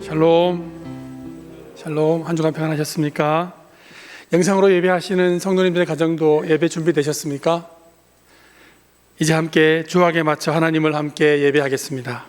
샬롬. 한 주간 평안하셨습니까? 영상으로 예배하시는 성도님들의 가정도 예배 준비되셨습니까? 이제 함께 주악에 맞춰 하나님을 함께 예배하겠습니다.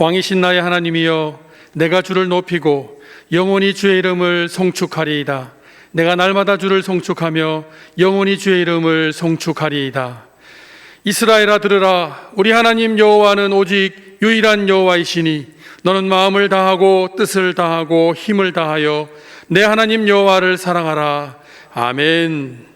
왕이신 나의 하나님이여, 내가 주를 높이고 영원히 주의 이름을 송축하리이다. 내가 날마다 주를 송축하며 영원히 주의 이름을 송축하리이다. 이스라엘아 들으라. 우리 하나님 여호와는 오직 유일한 여호와이시니 너는 마음을 다하고 뜻을 다하고 힘을 다하여 내 하나님 여호와를 사랑하라. 아멘.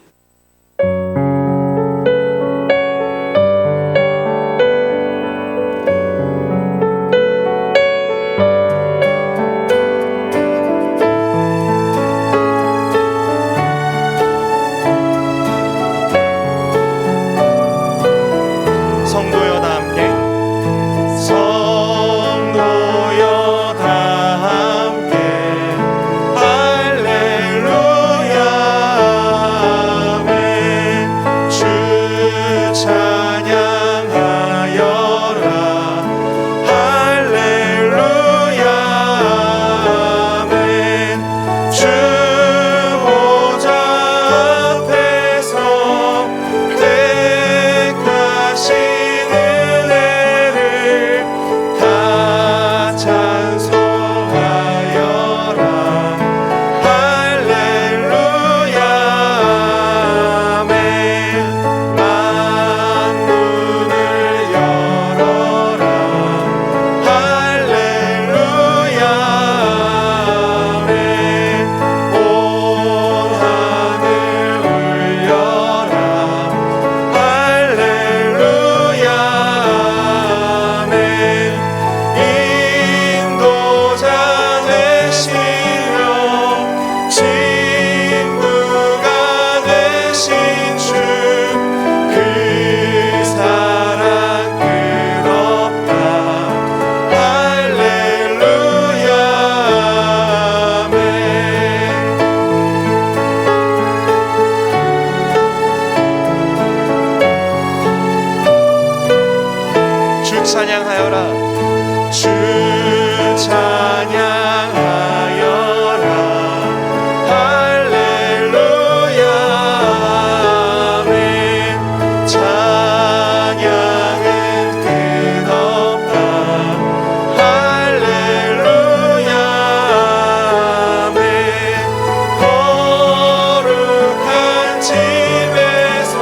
찬양하여라. 주 찬양하여라. 할렐루야. 아멘. 찬양은 끝없다. 할렐루야. 아멘. 거룩한 집에서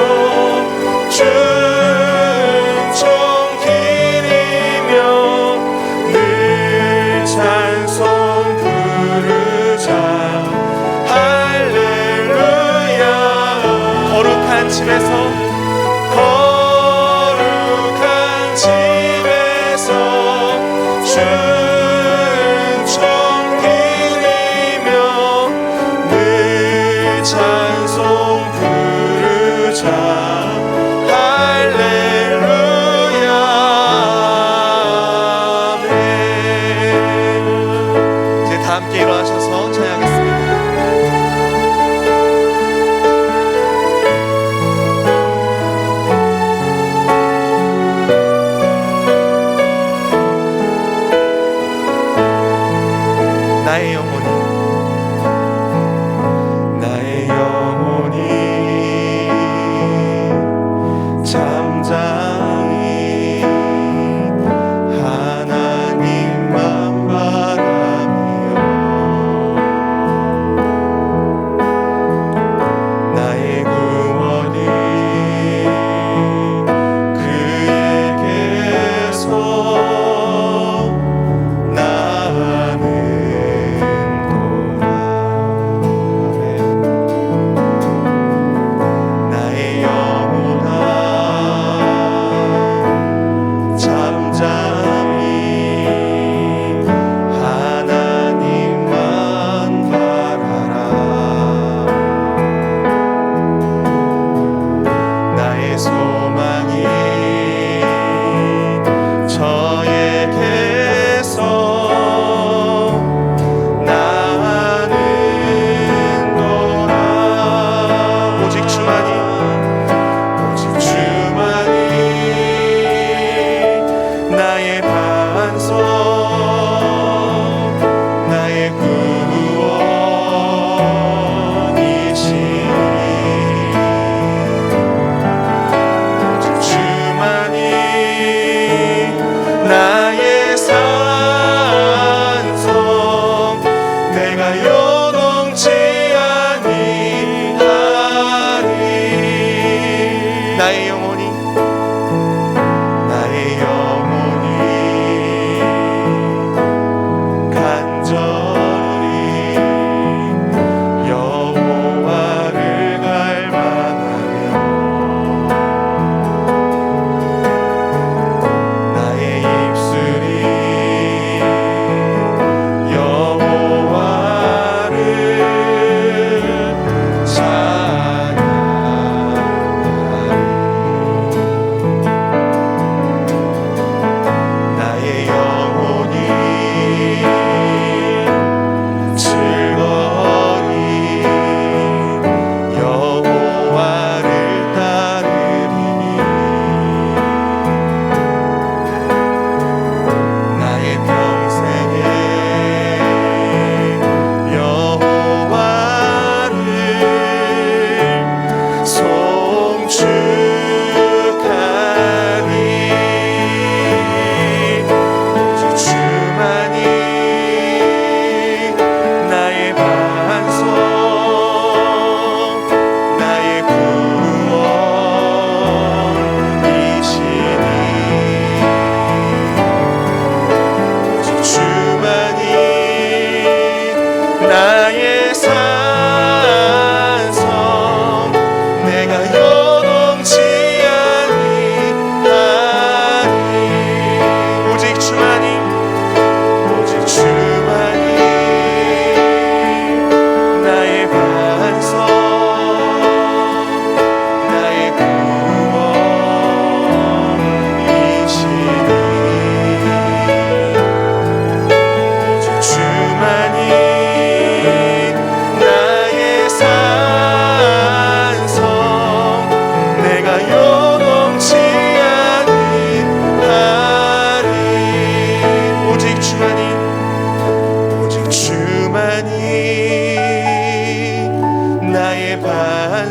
함께 일어나셔서 찬양하겠습니다. 나의 영혼이 잠잠히 하나님만 바라며 나의 구원이 그에게서 나는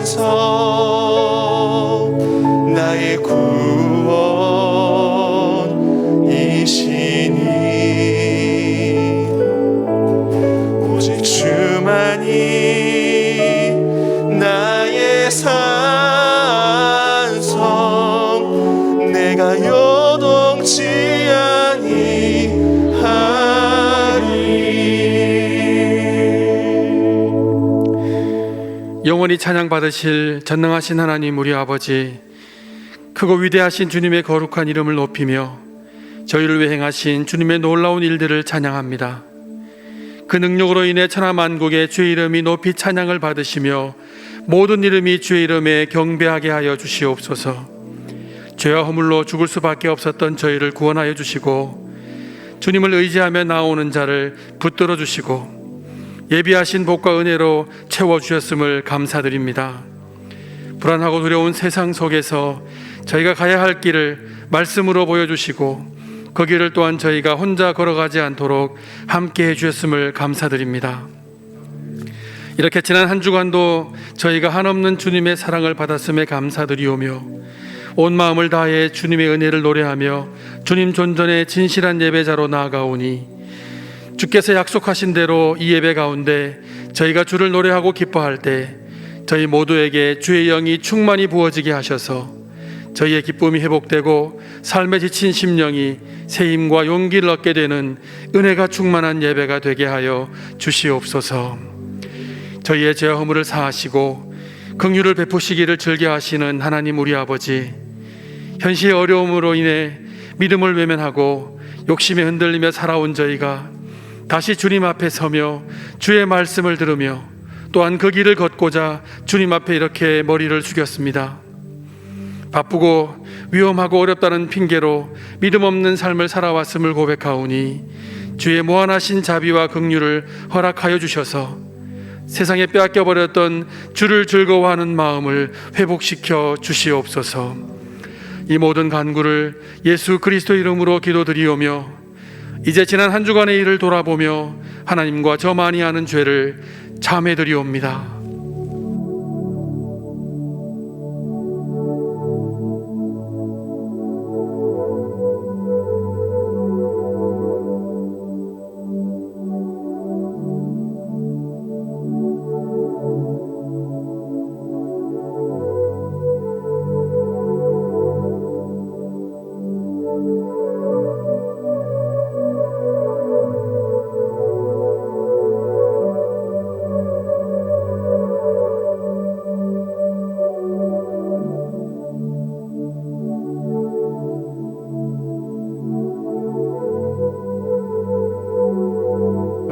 안성 나의 구원이시니 오직 주만이 나의 산성 내가 요동치 아니하리. 영원히 찬양받으실 전능하신 하나님 우리 아버지, 크고 위대하신 주님의 거룩한 이름을 높이며 저희를 위해 행하신 주님의 놀라운 일들을 찬양합니다. 그 능력으로 인해 천하만국의 주의 이름이 높이 찬양을 받으시며 모든 이름이 주의 이름에 경배하게 하여 주시옵소서. 죄와 허물로 죽을 수밖에 없었던 저희를 구원하여 주시고 주님을 의지하며 나오는 자를 붙들어 주시고 예비하신 복과 은혜로 채워주셨음을 감사드립니다. 불안하고 두려운 세상 속에서 저희가 가야 할 길을 말씀으로 보여주시고 그 길을 또한 저희가 혼자 걸어가지 않도록 함께 해주셨음을 감사드립니다. 이렇게 지난 한 주간도 저희가 한없는 주님의 사랑을 받았음에 감사드리오며 온 마음을 다해 주님의 은혜를 노래하며 주님 존전에 진실한 예배자로 나아가오니 주께서 약속하신 대로 이 예배 가운데 저희가 주를 노래하고 기뻐할 때 저희 모두에게 주의 영이 충만히 부어지게 하셔서 저희의 기쁨이 회복되고 삶에 지친 심령이 새 힘과 용기를 얻게 되는 은혜가 충만한 예배가 되게 하여 주시옵소서. 저희의 죄와 허물을 사하시고 긍휼을 베푸시기를 즐겨하시는 하나님 우리 아버지, 현실의 어려움으로 인해 믿음을 외면하고 욕심에 흔들리며 살아온 저희가 다시 주님 앞에 서며 주의 말씀을 들으며 또한 그 길을 걷고자 주님 앞에 이렇게 머리를 숙였습니다. 바쁘고 위험하고 어렵다는 핑계로 믿음 없는 삶을 살아왔음을 고백하오니 주의 무한하신 자비와 긍휼을 허락하여 주셔서 세상에 빼앗겨 버렸던 주를 즐거워하는 마음을 회복시켜 주시옵소서. 이 모든 간구를 예수 그리스도 이름으로 기도드리오며 이제 지난 한 주간의 일을 돌아보며 하나님과 저만이 아는 죄를 참회드리옵니다.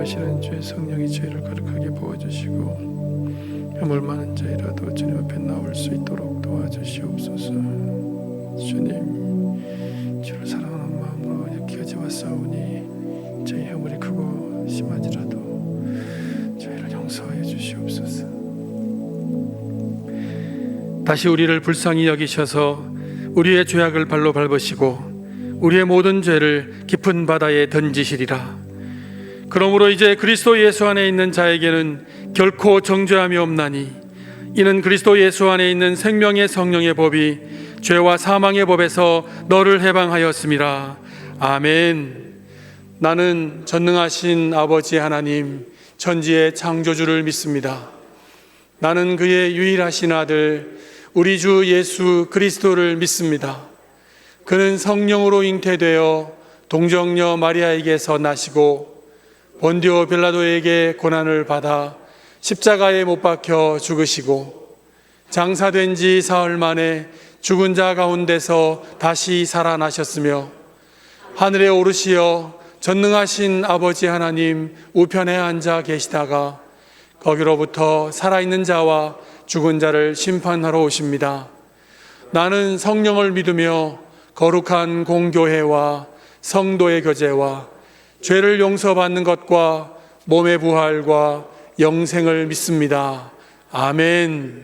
하시는 주의 성령이 죄를 거룩하게 부어주시고 허물 많은 자이라도 주님 앞에 나올 수 있도록 도와주시옵소서. 주님, 주를 사랑하는 마음으로 여기까지 왔사오니 저희 허물이 크고 심하지라도 저희를 용서하여 주시옵소서. 다시 우리를 불쌍히 여기셔서 우리의 죄악을 발로 밟으시고 우리의 모든 죄를 깊은 바다에 던지시리라. 그러므로 이제 그리스도 예수 안에 있는 자에게는 결코 정죄함이 없나니 이는 그리스도 예수 안에 있는 생명의 성령의 법이 죄와 사망의 법에서 너를 해방하였음이라. 아멘. 나는 전능하신 아버지 하나님 천지의 창조주를 믿습니다. 나는 그의 유일하신 아들 우리 주 예수 그리스도를 믿습니다. 그는 성령으로 잉태되어 동정녀 마리아에게서 나시고 본디오 빌라도에게 고난을 받아 십자가에 못 박혀 죽으시고 장사된 지 사흘 만에 죽은 자 가운데서 다시 살아나셨으며 하늘에 오르시어 전능하신 아버지 하나님 우편에 앉아 계시다가 거기로부터 살아있는 자와 죽은 자를 심판하러 오십니다. 나는 성령을 믿으며 거룩한 공교회와 성도의 교제와 죄를 용서받는 것과 몸의 부활과 영생을 믿습니다. 아멘.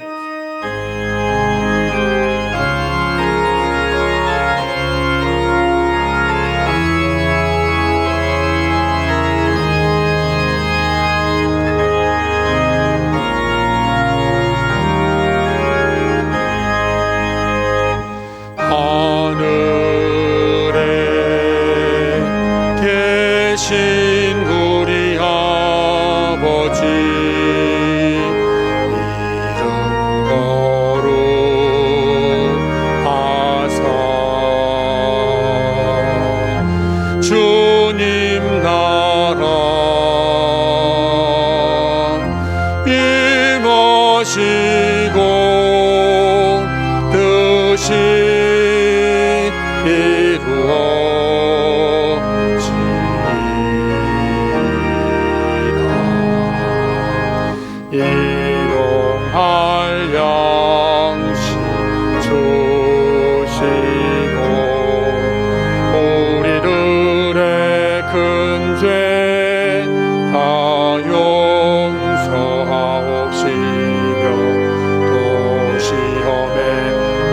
우리 아버지 이름 거룩하사 주님 나라 임하시고 뜻이 이루어지이다. 일용할 양식 주시고 우리들의 큰 죄 다 용서하옵시며 또 시험에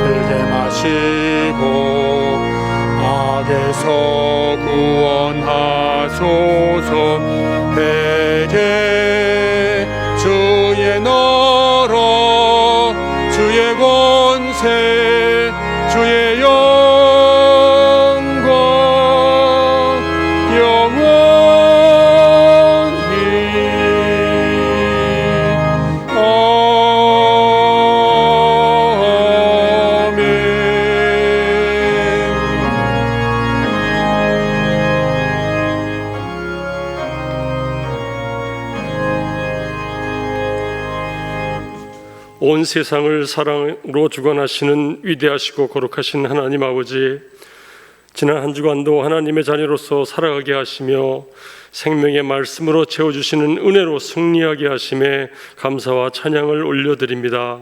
들게 마시고 악에서 구원하소서. 대개 주의 나라 주의 권세 주의 영광 영원히 아멘. 온 세상을 사랑으로 주관하시는 위대하시고 거룩하신 하나님 아버지, 지난 한 주간도 하나님의 자녀로서 살아가게 하시며 생명의 말씀으로 채워주시는 은혜로 승리하게 하심에 감사와 찬양을 올려드립니다.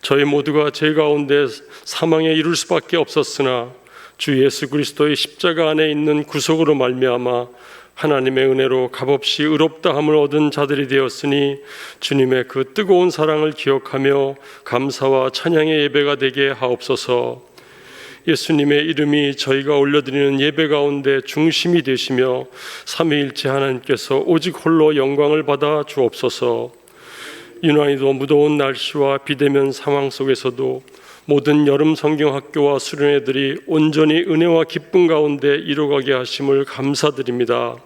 저희 모두가 죄 가운데 사망에 이를 수밖에 없었으나 주 예수 그리스도의 십자가 안에 있는 구속으로 말미암아 하나님의 은혜로 값없이 의롭다함을 얻은 자들이 되었으니 주님의 그 뜨거운 사랑을 기억하며 감사와 찬양의 예배가 되게 하옵소서. 예수님의 이름이 저희가 올려드리는 예배 가운데 중심이 되시며 삼위일체 하나님께서 오직 홀로 영광을 받아 주옵소서. 유난히도 무더운 날씨와 비대면 상황 속에서도 모든 여름 성경학교와 수련회들이 온전히 은혜와 기쁨 가운데 이루어가게 하심을 감사드립니다.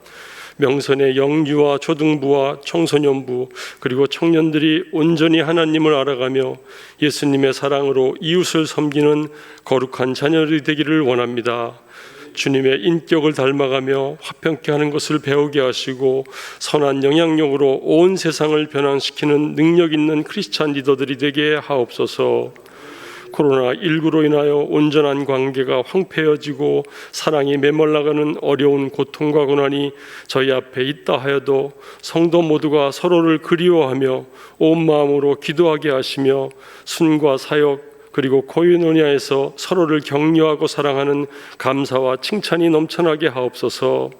명선의 영유아 초등부와 청소년부 그리고 청년들이 온전히 하나님을 알아가며 예수님의 사랑으로 이웃을 섬기는 거룩한 자녀들이 되기를 원합니다. 주님의 인격을 닮아가며 화평케 하는 것을 배우게 하시고 선한 영향력으로 온 세상을 변화시키는 능력 있는 크리스찬 리더들이 되게 하옵소서. 코로나19로 인하여 온전한 관계가 황폐해지고 사랑이 메말라가는 어려운 고통과 고난이 저희 앞에 있다 하여도 성도 모두가 서로를 그리워하며 온 마음으로 기도하게 하시며 순과 사역 그리고 코이노니아에서 서로를 격려하고 사랑하는 감사와 칭찬이 넘쳐나게 하옵소서.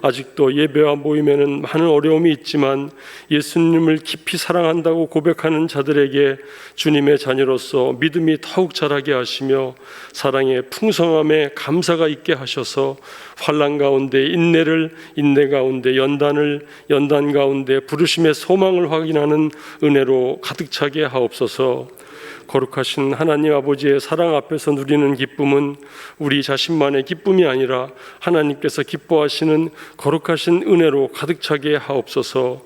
아직도 예배와 모임에는 많은 어려움이 있지만 예수님을 깊이 사랑한다고 고백하는 자들에게 주님의 자녀로서 믿음이 더욱 자라게 하시며 사랑의 풍성함에 감사가 있게 하셔서 환난 가운데 인내를, 인내 가운데 연단을, 연단 가운데 부르심의 소망을 확인하는 은혜로 가득 차게 하옵소서. 거룩하신 하나님 아버지의 사랑 앞에서 누리는 기쁨은 우리 자신만의 기쁨이 아니라 하나님께서 기뻐하시는 거룩하신 은혜로 가득 차게 하옵소서.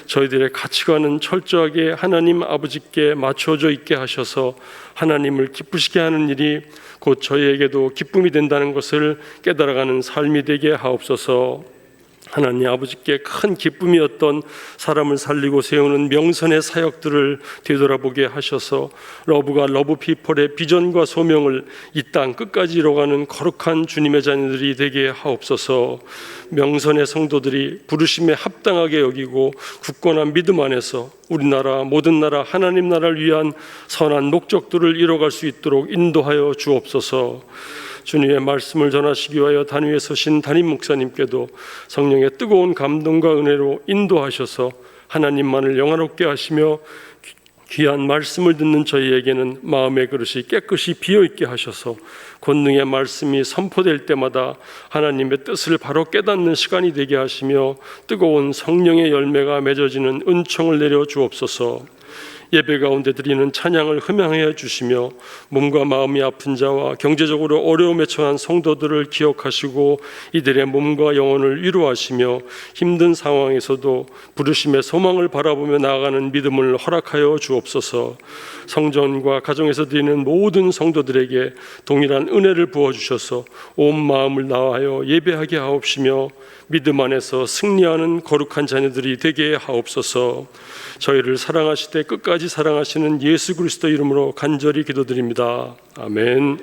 저희들의 가치관은 철저하게 하나님 아버지께 맞춰져 있게 하셔서 하나님을 기쁘시게 하는 일이 곧 저희에게도 기쁨이 된다는 것을 깨달아가는 삶이 되게 하옵소서. 하나님 아버지께 큰 기쁨이었던 사람을 살리고 세우는 명선의 사역들을 되돌아보게 하셔서 러브가 러브피플의 비전과 소명을 이 땅 끝까지 이뤄가는 거룩한 주님의 자녀들이 되게 하옵소서. 명선의 성도들이 부르심에 합당하게 여기고 굳건한 믿음 안에서 우리나라 모든 나라 하나님 나라를 위한 선한 목적들을 이뤄갈 수 있도록 인도하여 주옵소서. 주님의 말씀을 전하시기 위하여 단위에 서신 담임 목사님께도 성령의 뜨거운 감동과 은혜로 인도하셔서 하나님만을 영화롭게 하시며 귀한 말씀을 듣는 저희에게는 마음의 그릇이 깨끗이 비어있게 하셔서 권능의 말씀이 선포될 때마다 하나님의 뜻을 바로 깨닫는 시간이 되게 하시며 뜨거운 성령의 열매가 맺어지는 은총을 내려 주옵소서. 예배 가운데 드리는 찬양을 흠양해 주시며 몸과 마음이 아픈 자와 경제적으로 어려움에 처한 성도들을 기억하시고 이들의 몸과 영혼을 위로하시며 힘든 상황에서도 부르심의 소망을 바라보며 나아가는 믿음을 허락하여 주옵소서. 성전과 가정에서 드리는 모든 성도들에게 동일한 은혜를 부어주셔서 온 마음을 다하여 예배하게 하옵시며 믿음 안에서 승리하는 거룩한 자녀들이 되게 하옵소서. 저희를 사랑하시되 끝까지 사랑하시는 예수 그리스도 이름으로 간절히 기도드립니다. 아멘.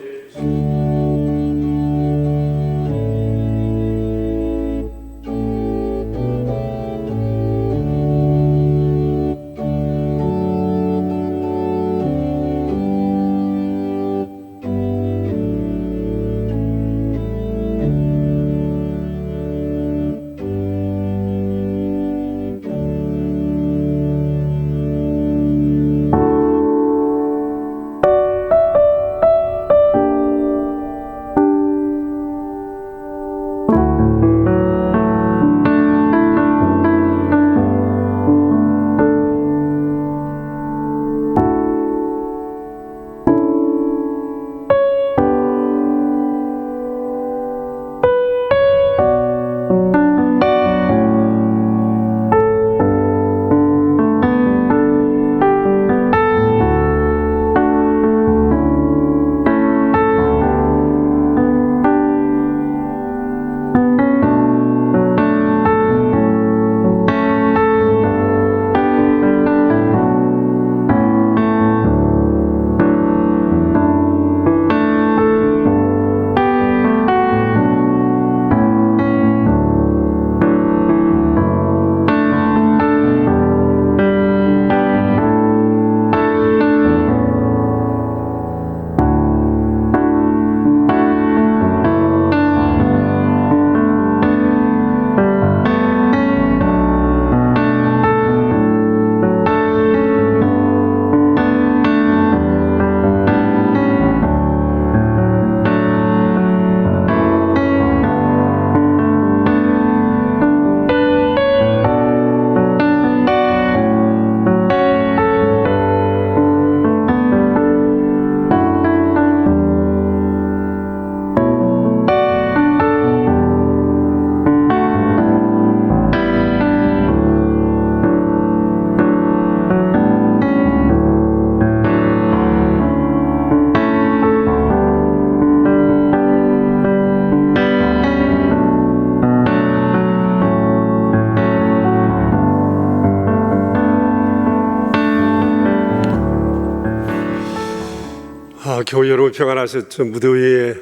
교회 여러분 평안하셨죠? 무더위에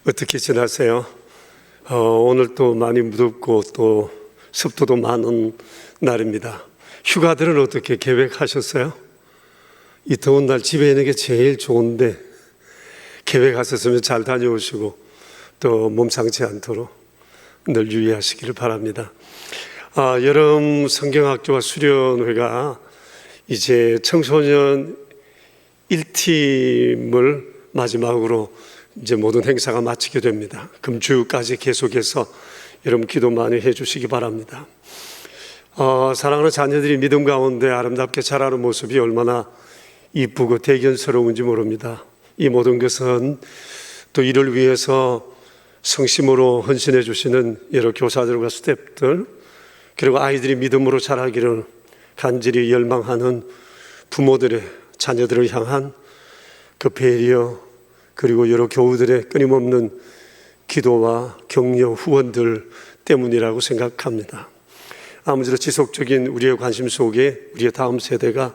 어떻게 지나세요? 오늘 또 많이 무덥고 또 습도도 많은 날입니다. 휴가들은 어떻게 계획하셨어요? 이 더운 날 집에 있는 게 제일 좋은데 계획하셨으면 잘 다녀오시고 또 몸 상치 않도록 늘 유의하시기를 바랍니다. 여름 성경학교와 수련회가 이제 청소년 1팀을 마지막으로 이제 모든 행사가 마치게 됩니다. 금주까지 계속해서 여러분 기도 많이 해주시기 바랍니다. 사랑하는 자녀들이 믿음 가운데 아름답게 자라는 모습이 얼마나 이쁘고 대견스러운지 모릅니다. 이 모든 것은 또 이를 위해서 성심으로 헌신해 주시는 여러 교사들과 스태프들, 그리고 아이들이 믿음으로 자라기를 간절히 열망하는 부모들의 자녀들을 향한 그 배려, 그리고 여러 교우들의 끊임없는 기도와 격려, 후원들 때문이라고 생각합니다. 아무쪼록 지속적인 우리의 관심 속에 우리의 다음 세대가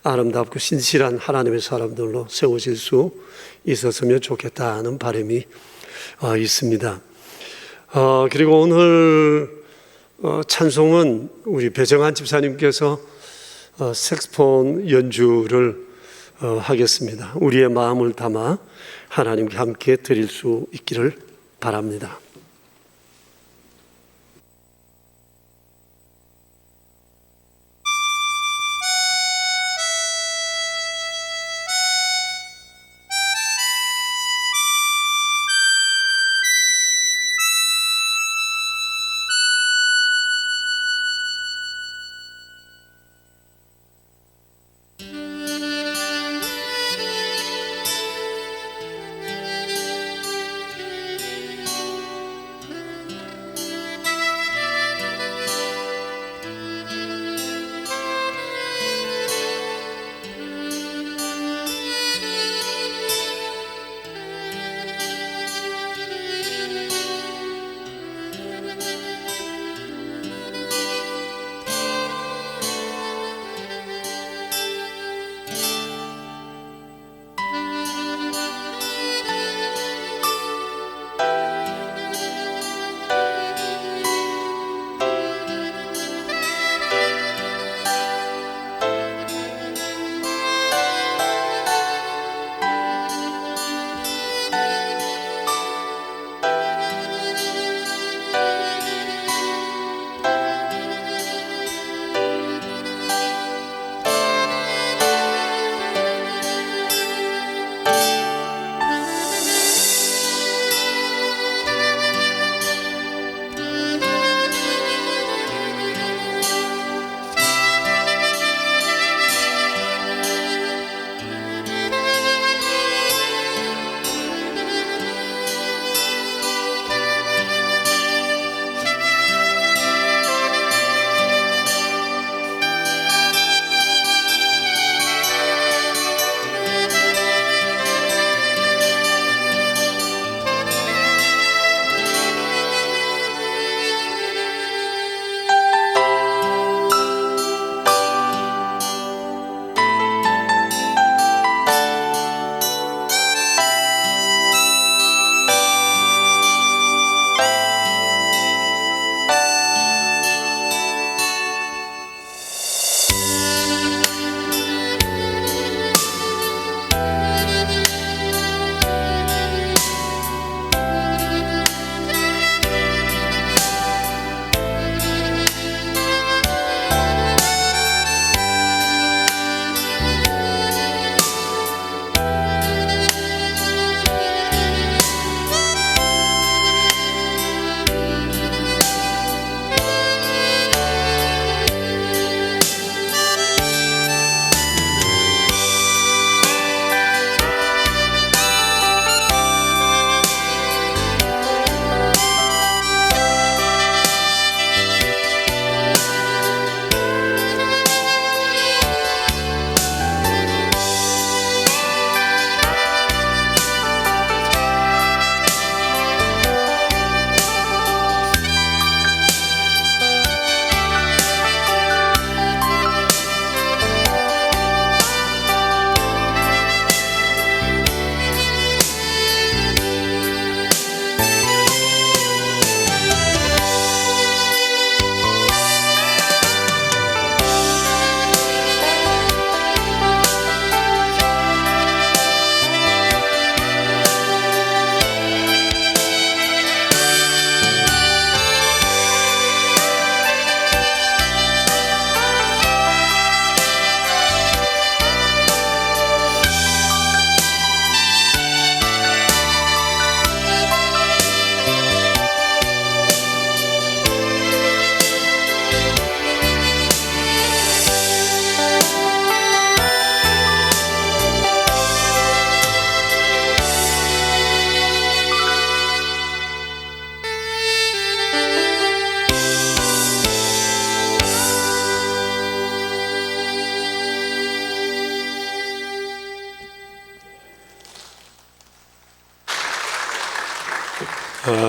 아름답고 신실한 하나님의 사람들로 세워질 수 있었으면 좋겠다는 바람이 있습니다. 그리고 오늘 찬송은 우리 배정한 집사님께서 색소폰 연주를 하겠습니다. 우리의 마음을 담아 하나님께 함께 드릴 수 있기를 바랍니다.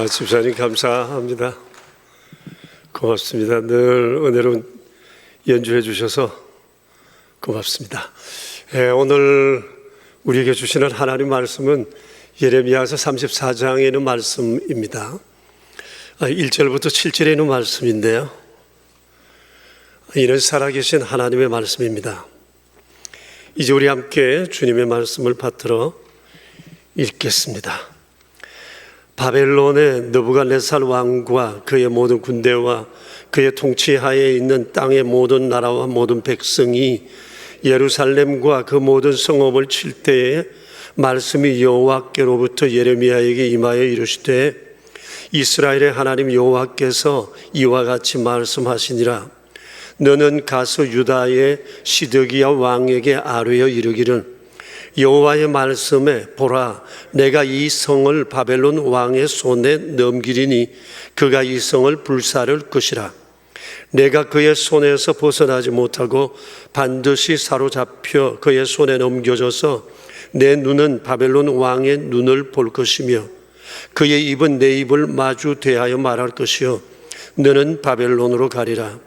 집사님 감사합니다. 고맙습니다. 늘 은혜로운 연주해 주셔서 고맙습니다. 오늘 우리에게 주시는 하나님 말씀은 예레미야서 34장에 있는 말씀입니다. 1절부터 7절에 있는 말씀인데요. 이는 살아계신 하나님의 말씀입니다. 이제 우리 함께 주님의 말씀을 받들어 읽겠습니다. 바벨론의 느부갓네살 왕과 그의 모든 군대와 그의 통치하에 있는 땅의 모든 나라와 모든 백성이 예루살렘과 그 모든 성읍을 칠 때에 말씀이 여호와께로부터 예레미야에게 임하여 이르시되 이스라엘의 하나님 여호와께서 이와 같이 말씀하시니라. 너는 가서 유다의 시드기야 왕에게 아뢰어 이르기를 여호와의 말씀에 보라, 내가 이 성을 바벨론 왕의 손에 넘기리니 그가 이 성을 불사를 것이라. 내가 그의 손에서 벗어나지 못하고 반드시 사로잡혀 그의 손에 넘겨져서 내 눈은 바벨론 왕의 눈을 볼 것이며 그의 입은 내 입을 마주 대하여 말할 것이요 너는 바벨론으로 가리라.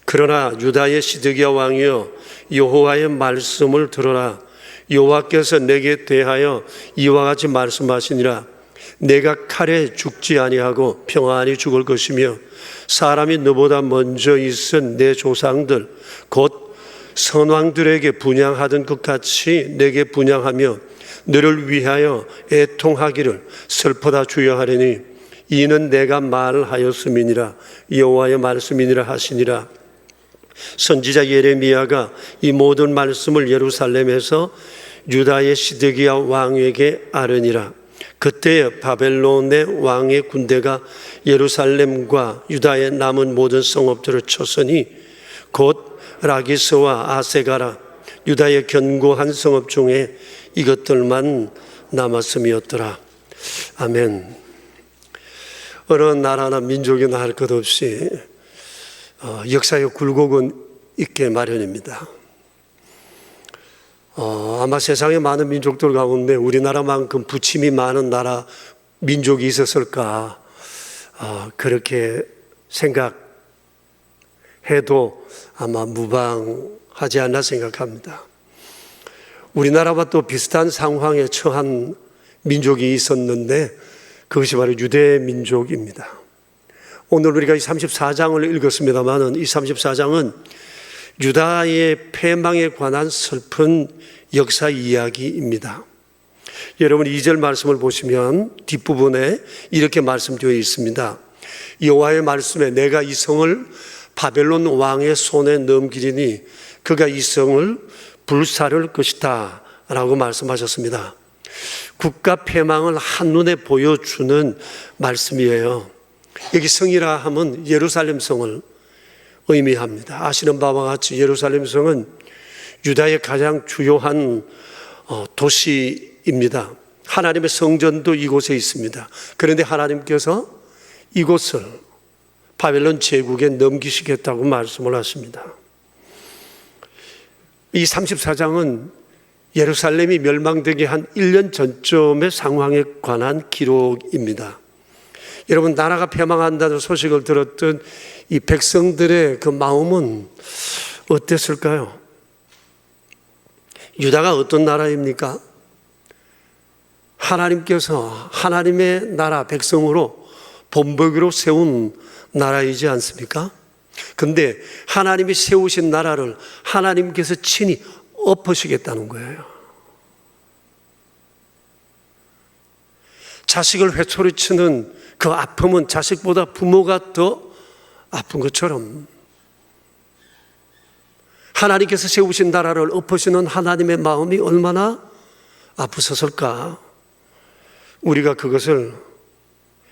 그러나 유다의 시드기야 왕이여, 여호와의 말씀을 들어라. 여호와께서 내게 대하여 이와 같이 말씀하시니라. 내가 칼에 죽지 아니하고 평안히 죽을 것이며 사람이 너보다 먼저 있은 내 조상들 곧 선왕들에게 분향하던 것 같이 내게 분향하며 너를 위하여 애통하기를 슬퍼다 주여하리니 이는 내가 말하였음이니라. 여호와의 말씀이니라 하시니라. 선지자 예레미야가 이 모든 말씀을 예루살렘에서 유다의 시드기야 왕에게 아뢰니라. 그때에 바벨론의 왕의 군대가 예루살렘과 유다의 남은 모든 성읍들을 쳤으니 곧 라기스와 아세가라 유다의 견고한 성읍 중에 이것들만 남았음이었더라. 아멘. 어느 나라나 민족이나 할 것 없이 역사의 굴곡은 있게 마련입니다. 아마 세상의 많은 민족들 가운데 우리나라만큼 부침이 많은 나라 민족이 있었을까, 그렇게 생각해도 아마 무방하지 않나 생각합니다. 우리나라와 또 비슷한 상황에 처한 민족이 있었는데 그것이 바로 유대 민족입니다. 오늘 우리가 이 34장을 읽었습니다만 이 34장은 유다의 패망에 관한 슬픈 역사 이야기입니다. 여러분 2절 말씀을 보시면 뒷부분에 이렇게 말씀되어 있습니다. 여호와의 말씀에 내가 이 성을 바벨론 왕의 손에 넘기리니 그가 이 성을 불사를 것이다 라고 말씀하셨습니다. 국가 패망을 한눈에 보여주는 말씀이에요. 여기 성이라 하면 예루살렘 성을 의미합니다. 아시는 바와 같이 예루살렘 성은 유다의 가장 주요한 도시입니다. 하나님의 성전도 이곳에 있습니다. 그런데 하나님께서 이곳을 바벨론 제국에 넘기시겠다고 말씀을 하십니다. 이 34장은 예루살렘이 멸망되기 한 1년 전쯤의 상황에 관한 기록입니다. 여러분, 나라가 패망한다는 소식을 들었던 이 백성들의 그 마음은 어땠을까요? 유다가 어떤 나라입니까? 하나님께서 하나님의 나라 백성으로 본보기로 세운 나라이지 않습니까? 근데 하나님이 세우신 나라를 하나님께서 친히 엎으시겠다는 거예요. 자식을 회초리치는 그 아픔은 자식보다 부모가 더 아픈 것처럼 하나님께서 세우신 나라를 엎으시는 하나님의 마음이 얼마나 아프셨을까? 우리가 그것을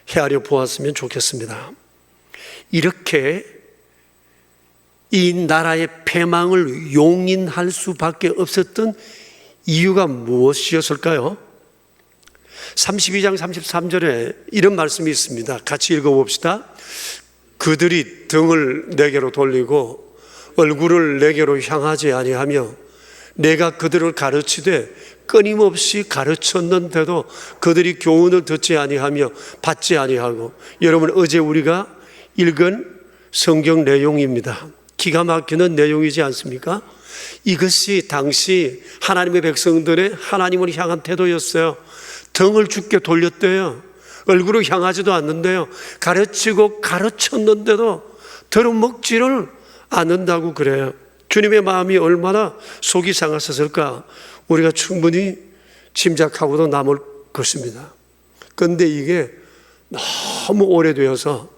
헤아려 보았으면 좋겠습니다. 이렇게 이 나라의 패망을 용인할 수밖에 없었던 이유가 무엇이었을까요? 32장 33절에 이런 말씀이 있습니다. 같이 읽어봅시다. 그들이 등을 내게로 돌리고 얼굴을 내게로 향하지 아니하며 내가 그들을 가르치되 끊임없이 가르쳤는데도 그들이 교훈을 듣지 아니하며 받지 아니하고, 여러분 어제 우리가 읽은 성경 내용입니다. 기가 막히는 내용이지 않습니까? 이것이 당시 하나님의 백성들의 하나님을 향한 태도였어요. 등을 죽게 돌렸대요. 얼굴을 향하지도 않는데요. 가르치고 가르쳤는데도 들어먹지를 않는다고 그래요. 주님의 마음이 얼마나 속이 상하셨을까 우리가 충분히 짐작하고도 남을 것입니다. 그런데 이게 너무 오래되어서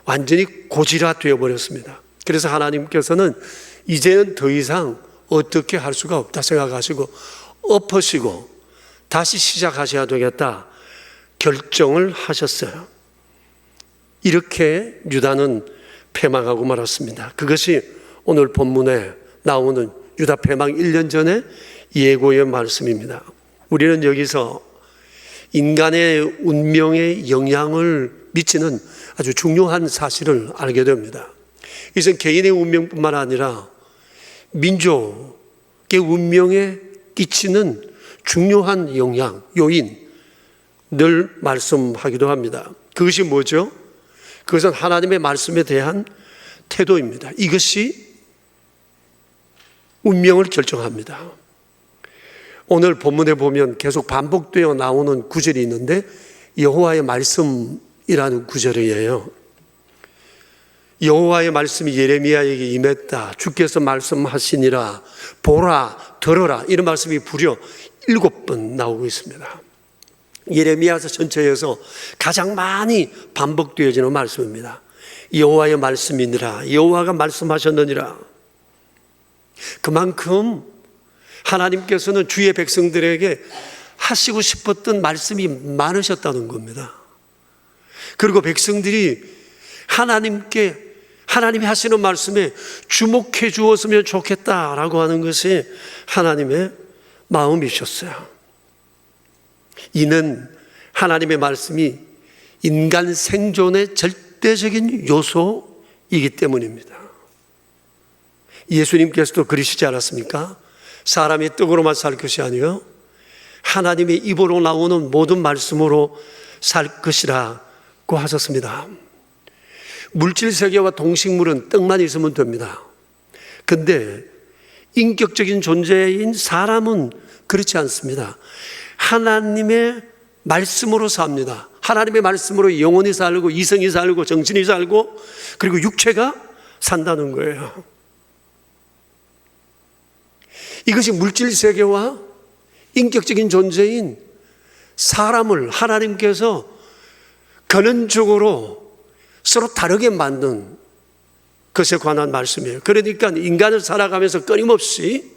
완전히 고지라되어 버렸습니다. 그래서 하나님께서는 이제는 더 이상 어떻게 할 수가 없다 생각하시고 엎으시고 다시 시작하셔야 되겠다 결정을 하셨어요. 이렇게 유다는 패망하고 말았습니다. 그것이 오늘 본문에 나오는 유다 패망 1년 전의 예고의 말씀입니다. 우리는 여기서 인간의 운명에 영향을 미치는 아주 중요한 사실을 알게 됩니다. 이것은 개인의 운명뿐만 아니라 민족의 운명에 끼치는 중요한 영향, 요인 늘 말씀하기도 합니다. 그것이 뭐죠? 그것은 하나님의 말씀에 대한 태도입니다. 이것이 운명을 결정합니다. 오늘 본문에 보면 계속 반복되어 나오는 구절이 있는데 여호와의 말씀이라는 구절이에요. 여호와의 말씀이 예레미야에게 임했다. 주께서 말씀하시니라. 보라, 들어라. 이런 말씀이 무려 7번 나오고 있습니다. 예레미야서 전체에서 가장 많이 반복되어지는 말씀입니다. 여호와의 말씀이니라. 여호와가 말씀하셨느니라. 그만큼 하나님께서는 주의 백성들에게 하시고 싶었던 말씀이 많으셨다는 겁니다. 그리고 백성들이 하나님이 하시는 말씀에 주목해 주었으면 좋겠다라고 하는 것이 하나님의 마음이셨어요. 이는 하나님의 말씀이 인간 생존의 절대적인 요소이기 때문입니다. 예수님께서도 그러시지 않았습니까? 사람이 떡으로만 살 것이 아니요 하나님의 입으로 나오는 모든 말씀으로 살 것이라고 하셨습니다. 물질 세계와 동식물은 떡만 있으면 됩니다. 근데 인격적인 존재인 사람은 그렇지 않습니다. 하나님의 말씀으로 삽니다. 하나님의 말씀으로 영혼이 살고 이성이 살고 정신이 살고 그리고 육체가 산다는 거예요. 이것이 물질 세계와 인격적인 존재인 사람을 하나님께서 근원적으로 서로 다르게 만든 것에 관한 말씀이에요. 그러니까 인간을 살아가면서 끊임없이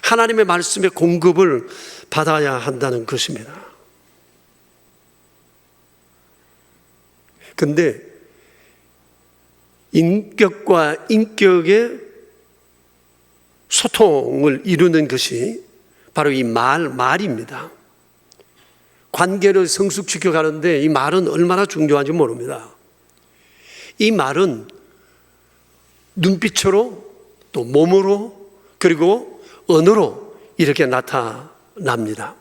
하나님의 말씀의 공급을 받아야 한다는 것입니다. 그런데 인격과 인격의 소통을 이루는 것이 바로 이 말입니다. 관계를 성숙시켜 가는데 이 말은 얼마나 중요한지 모릅니다. 이 말은 눈빛으로 또 몸으로 그리고 언어로 이렇게 나타납니다.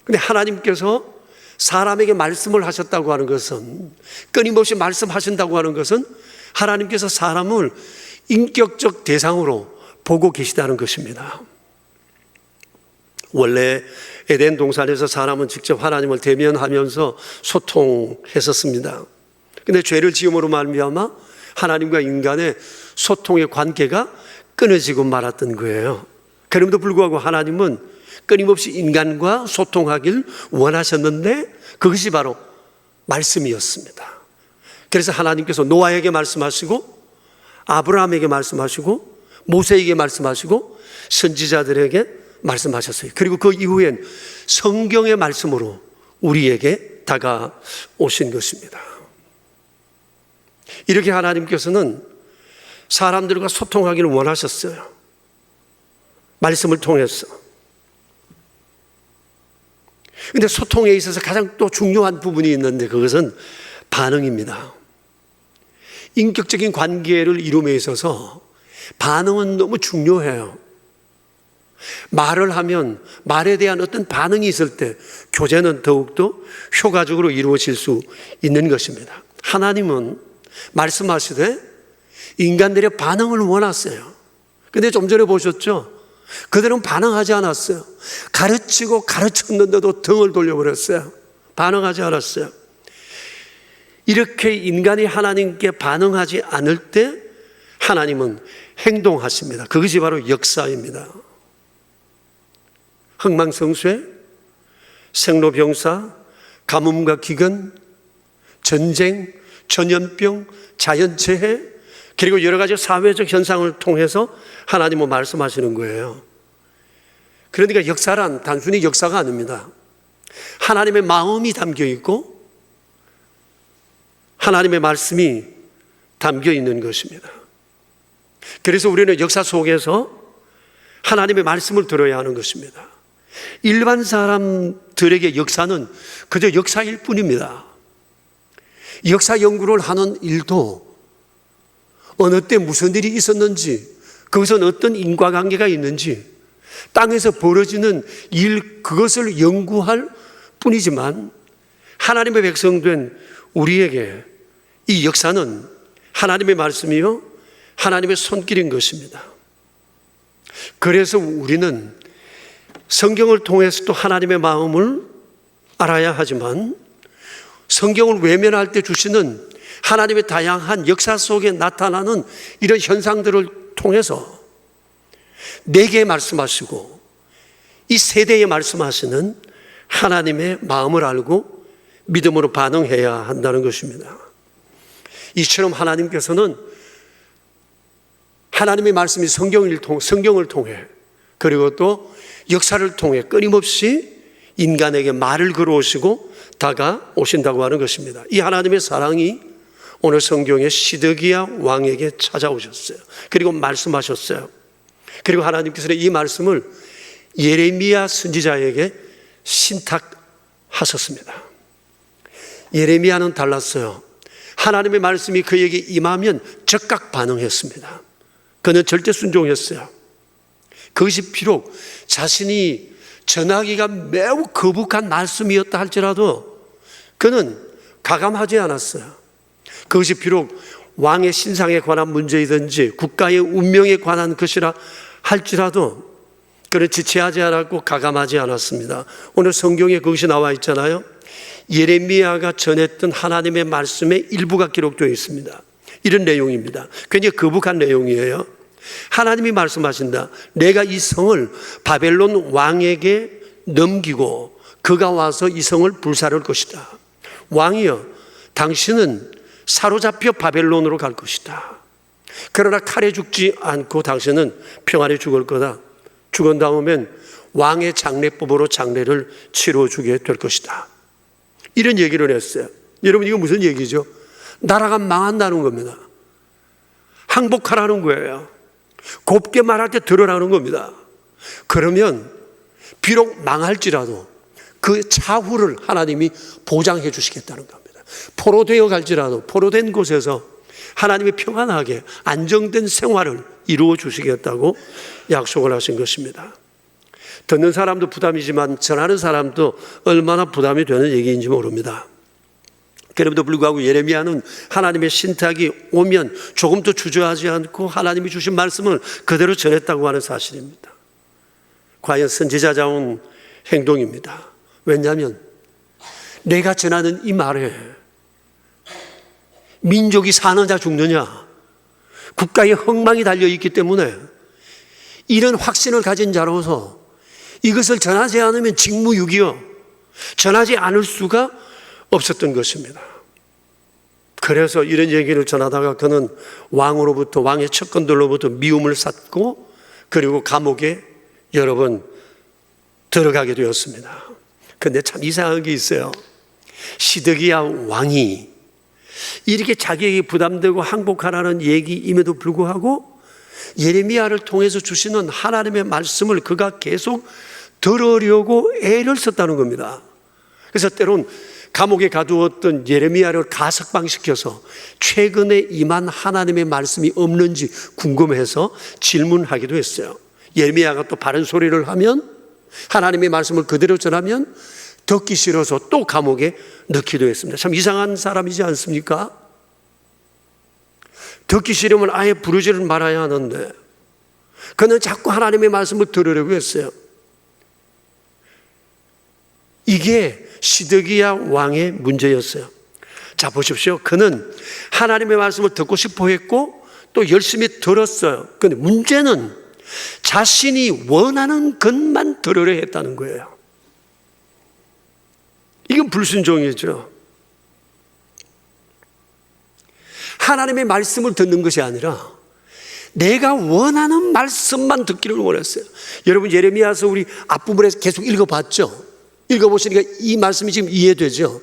그런데 하나님께서 사람에게 말씀을 하셨다고 하는 것은 끊임없이 말씀하신다고 하는 것은 하나님께서 사람을 인격적 대상으로 보고 계시다는 것입니다. 원래 에덴 동산에서 사람은 직접 하나님을 대면하면서 소통했었습니다. 그런데 죄를 지음으로 말미암아 하나님과 인간의 소통의 관계가 끊어지고 말았던 거예요. 그럼에도 불구하고 하나님은 끊임없이 인간과 소통하길 원하셨는데 그것이 바로 말씀이었습니다. 그래서 하나님께서 노아에게 말씀하시고 아브라함에게 말씀하시고 모세에게 말씀하시고 선지자들에게 말씀하셨어요. 그리고 그 이후엔 성경의 말씀으로 우리에게 다가오신 것입니다. 이렇게 하나님께서는 사람들과 소통하기를 원하셨어요. 말씀을 통해서. 그런데 소통에 있어서 가장 또 중요한 부분이 있는데 그것은 반응입니다. 인격적인 관계를 이룸에 있어서 반응은 너무 중요해요. 말을 하면 말에 대한 어떤 반응이 있을 때 교제는 더욱더 효과적으로 이루어질 수 있는 것입니다. 하나님은 말씀하시되 인간들의 반응을 원하세요. 근데 좀 전에 보셨죠? 그들은 반응하지 않았어요. 가르치고 가르쳤는데도 등을 돌려버렸어요. 반응하지 않았어요. 이렇게 인간이 하나님께 반응하지 않을 때 하나님은 행동하십니다. 그것이 바로 역사입니다. 흥망성쇠, 생로병사, 가뭄과 기근, 전쟁, 전염병, 자연재해, 그리고 여러 가지 사회적 현상을 통해서 하나님은 말씀하시는 거예요. 그러니까 역사란 단순히 역사가 아닙니다. 하나님의 마음이 담겨 있고 하나님의 말씀이 담겨 있는 것입니다. 그래서 우리는 역사 속에서 하나님의 말씀을 들어야 하는 것입니다. 일반 사람들에게 역사는 그저 역사일 뿐입니다. 역사 연구를 하는 일도 어느 때 무슨 일이 있었는지, 그것은 어떤 인과관계가 있는지, 땅에서 벌어지는 일, 그것을 연구할 뿐이지만 하나님의 백성된 우리에게 이 역사는 하나님의 말씀이요 하나님의 손길인 것입니다. 그래서 우리는 성경을 통해서도 하나님의 마음을 알아야 하지만 성경을 외면할 때 주시는 하나님의 다양한 역사 속에 나타나는 이런 현상들을 통해서 내게 말씀하시고 이 세대에 말씀하시는 하나님의 마음을 알고 믿음으로 반응해야 한다는 것입니다. 이처럼 하나님께서는 하나님의 말씀이 성경을 통해 그리고 또 역사를 통해 끊임없이 인간에게 말을 걸어오시고 다가오신다고 하는 것입니다. 이 하나님의 사랑이 오늘 성경에 시드기야 왕에게 찾아오셨어요. 그리고 말씀하셨어요. 그리고 하나님께서는 이 말씀을 예레미야 선지자에게 신탁하셨습니다. 예레미야는 달랐어요. 하나님의 말씀이 그에게 임하면 즉각 반응했습니다. 그는 절대 순종했어요. 그것이 비록 자신이 전하기가 매우 거북한 말씀이었다 할지라도 그는 가감하지 않았어요. 그것이 비록 왕의 신상에 관한 문제이든지 국가의 운명에 관한 것이라 할지라도 그는 지체하지 않았고 가감하지 않았습니다. 오늘 성경에 그것이 나와 있잖아요. 예레미야가 전했던 하나님의 말씀의 일부가 기록되어 있습니다. 이런 내용입니다. 굉장히 거북한 내용이에요. 하나님이 말씀하신다. 내가 이 성을 바벨론 왕에게 넘기고 그가 와서 이 성을 불사를 것이다. 왕이여, 당신은 사로잡혀 바벨론으로 갈 것이다. 그러나 칼에 죽지 않고 당신은 평안히 죽을 거다. 죽은 다음엔 왕의 장례법으로 장례를 치러주게 될 것이다. 이런 얘기를 했어요. 여러분, 이거 무슨 얘기죠? 나라가 망한다는 겁니다. 항복하라는 거예요. 곱게 말할 때 들으라는 겁니다. 그러면 비록 망할지라도 그 차후를 하나님이 보장해 주시겠다는 겁니다. 포로되어 갈지라도 포로된 곳에서 하나님이 평안하게 안정된 생활을 이루어 주시겠다고 약속을 하신 것입니다. 듣는 사람도 부담이지만 전하는 사람도 얼마나 부담이 되는 얘기인지 모릅니다. 그럼에도 불구하고 예레미야는 하나님의 신탁이 오면 조금도 주저하지 않고 하나님이 주신 말씀을 그대로 전했다고 하는 사실입니다. 과연 선지자다운 행동입니다. 왜냐하면 내가 전하는 이 말에 민족이 사느냐 죽느냐, 국가의 흥망이 달려있기 때문에 이런 확신을 가진 자로서 이것을 전하지 않으면 직무유기요, 전하지 않을 수가 없었던 것입니다. 그래서 이런 얘기를 전하다가 그는 왕으로부터, 왕의 첩권들로부터 미움을 샀고 그리고 감옥에 여러 번 들어가게 되었습니다. 그런데 참 이상한 게 있어요. 시드기야 왕이 이렇게 자기에게 부담되고 항복하라는 얘기임에도 불구하고 예레미야를 통해서 주시는 하나님의 말씀을 그가 계속 들으려고 애를 썼다는 겁니다. 그래서 때론 감옥에 가두었던 예레미야를 가석방시켜서 최근에 임한 하나님의 말씀이 없는지 궁금해서 질문하기도 했어요. 예레미야가 또 바른 소리를 하면, 하나님의 말씀을 그대로 전하면 듣기 싫어서 또 감옥에 넣기도 했습니다. 참 이상한 사람이지 않습니까? 듣기 싫으면 아예 부르지를 말아야 하는데 그는 자꾸 하나님의 말씀을 들으려고 했어요. 이게 시드기야 왕의 문제였어요. 자, 보십시오. 그는 하나님의 말씀을 듣고 싶어 했고 또 열심히 들었어요. 그런데 문제는 자신이 원하는 것만 들으려 했다는 거예요. 이건 불순종이죠. 하나님의 말씀을 듣는 것이 아니라 내가 원하는 말씀만 듣기를 원했어요. 여러분, 예레미야서 우리 앞부분에서 계속 읽어봤죠? 읽어보시니까 이 말씀이 지금 이해되죠?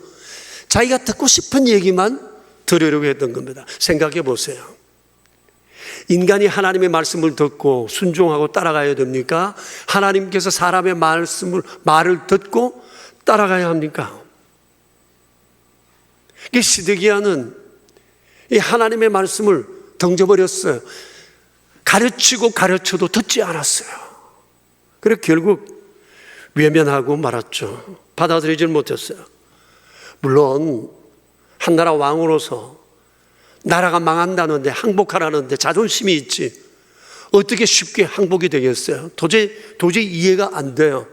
자기가 듣고 싶은 얘기만 들으려고 했던 겁니다. 생각해 보세요. 인간이 하나님의 말씀을 듣고 순종하고 따라가야 됩니까? 하나님께서 사람의 말을 듣고 따라가야 합니까? 이 시드기야는 이 하나님의 말씀을 던져버렸어요. 가르치고 가르쳐도 듣지 않았어요. 그래서 결국 외면하고 말았죠. 받아들이질 못했어요. 물론 한 나라 왕으로서 나라가 망한다는데, 항복하라는데 자존심이 있지 어떻게 쉽게 항복이 되겠어요? 도저히 이해가 안 돼요.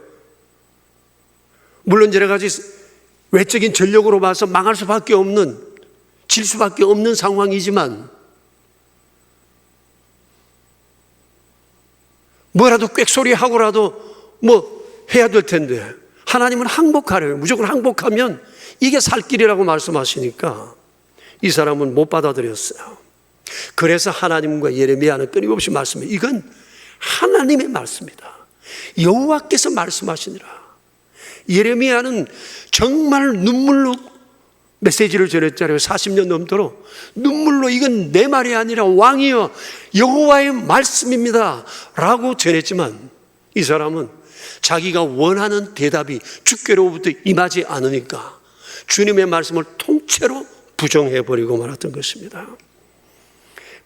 물론 여러 가지 외적인 전력으로 봐서 망할 수밖에 없는, 질 수밖에 없는 상황이지만 뭐라도 꽥소리하고라도 뭐 해야 될 텐데 하나님은 항복하래요. 무조건 항복하면 이게 살 길이라고 말씀하시니까 이 사람은 못 받아들였어요. 그래서 하나님과 예레미야는 끊임없이 말씀해요. 이건 하나님의 말씀이다. 여호와께서 말씀하시니라. 예레미야는 정말 눈물로 메시지를 전했잖아요. 40년 넘도록 눈물로 이건 내 말이 아니라 왕이여 여호와의 말씀입니다 라고 전했지만 이 사람은 자기가 원하는 대답이 주께로부터 임하지 않으니까 주님의 말씀을 통째로 부정해버리고 말았던 것입니다.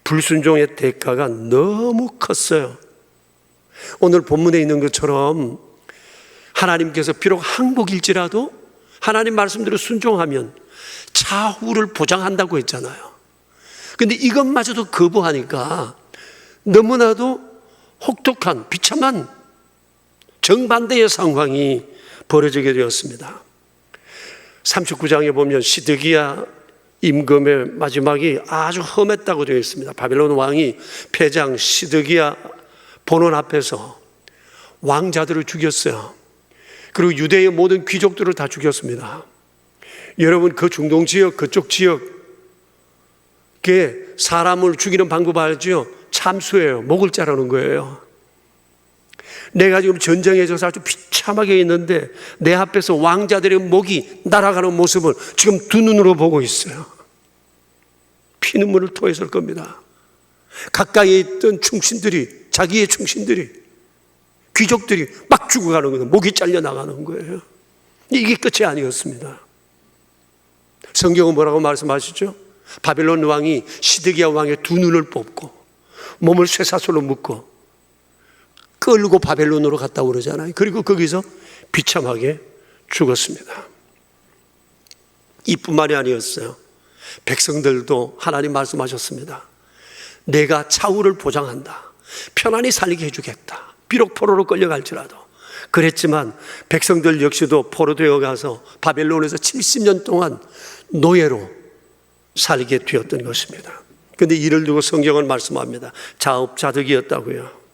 불순종의 대가가 너무 컸어요. 오늘 본문에 있는 것처럼 하나님께서 비록 항복일지라도 하나님 말씀대로 순종하면 차후를 보장한다고 했잖아요. 그런데 이것마저도 거부하니까 너무나도 혹독한 비참한 정반대의 상황이 벌어지게 되었습니다. 39장에 보면 시드기야 임금의 마지막이 아주 험했다고 되어 있습니다. 바벨론 왕이 패장 시드기야 본원 앞에서 왕자들을 죽였어요. 그리고 유대의 모든 귀족들을 다 죽였습니다. 여러분, 그 중동 지역, 그쪽 지역에 사람을 죽이는 방법 알죠? 참수예요. 목을 자르는 거예요. 내가 지금 전쟁에 져서 아주 비참하게 있는데 내 앞에서 왕자들의 목이 날아가는 모습을 지금 두 눈으로 보고 있어요. 피눈물을 토했을 겁니다. 가까이에 있던 충신들이, 자기의 충신들이, 귀족들이 막 죽어가는 거예요. 목이 잘려나가는 거예요. 이게 끝이 아니었습니다. 성경은 뭐라고 말씀하시죠? 바벨론 왕이 시드기야 왕의 두 눈을 뽑고 몸을 쇠사슬로 묶고 끌고 바벨론으로 갔다고 그러잖아요. 그리고 거기서 비참하게 죽었습니다. 이뿐만이 아니었어요. 백성들도 하나님 말씀하셨습니다. 내가 차후를 보장한다. 편안히 살게 해주겠다. 비록 포로로 끌려갈지라도. 그랬지만 백성들 역시도 포로되어 가서 바벨론에서 70년 동안 노예로 살게 되었던 것입니다. 그런데 이를 두고 성경은 말씀합니다. 자업자득이었다고요.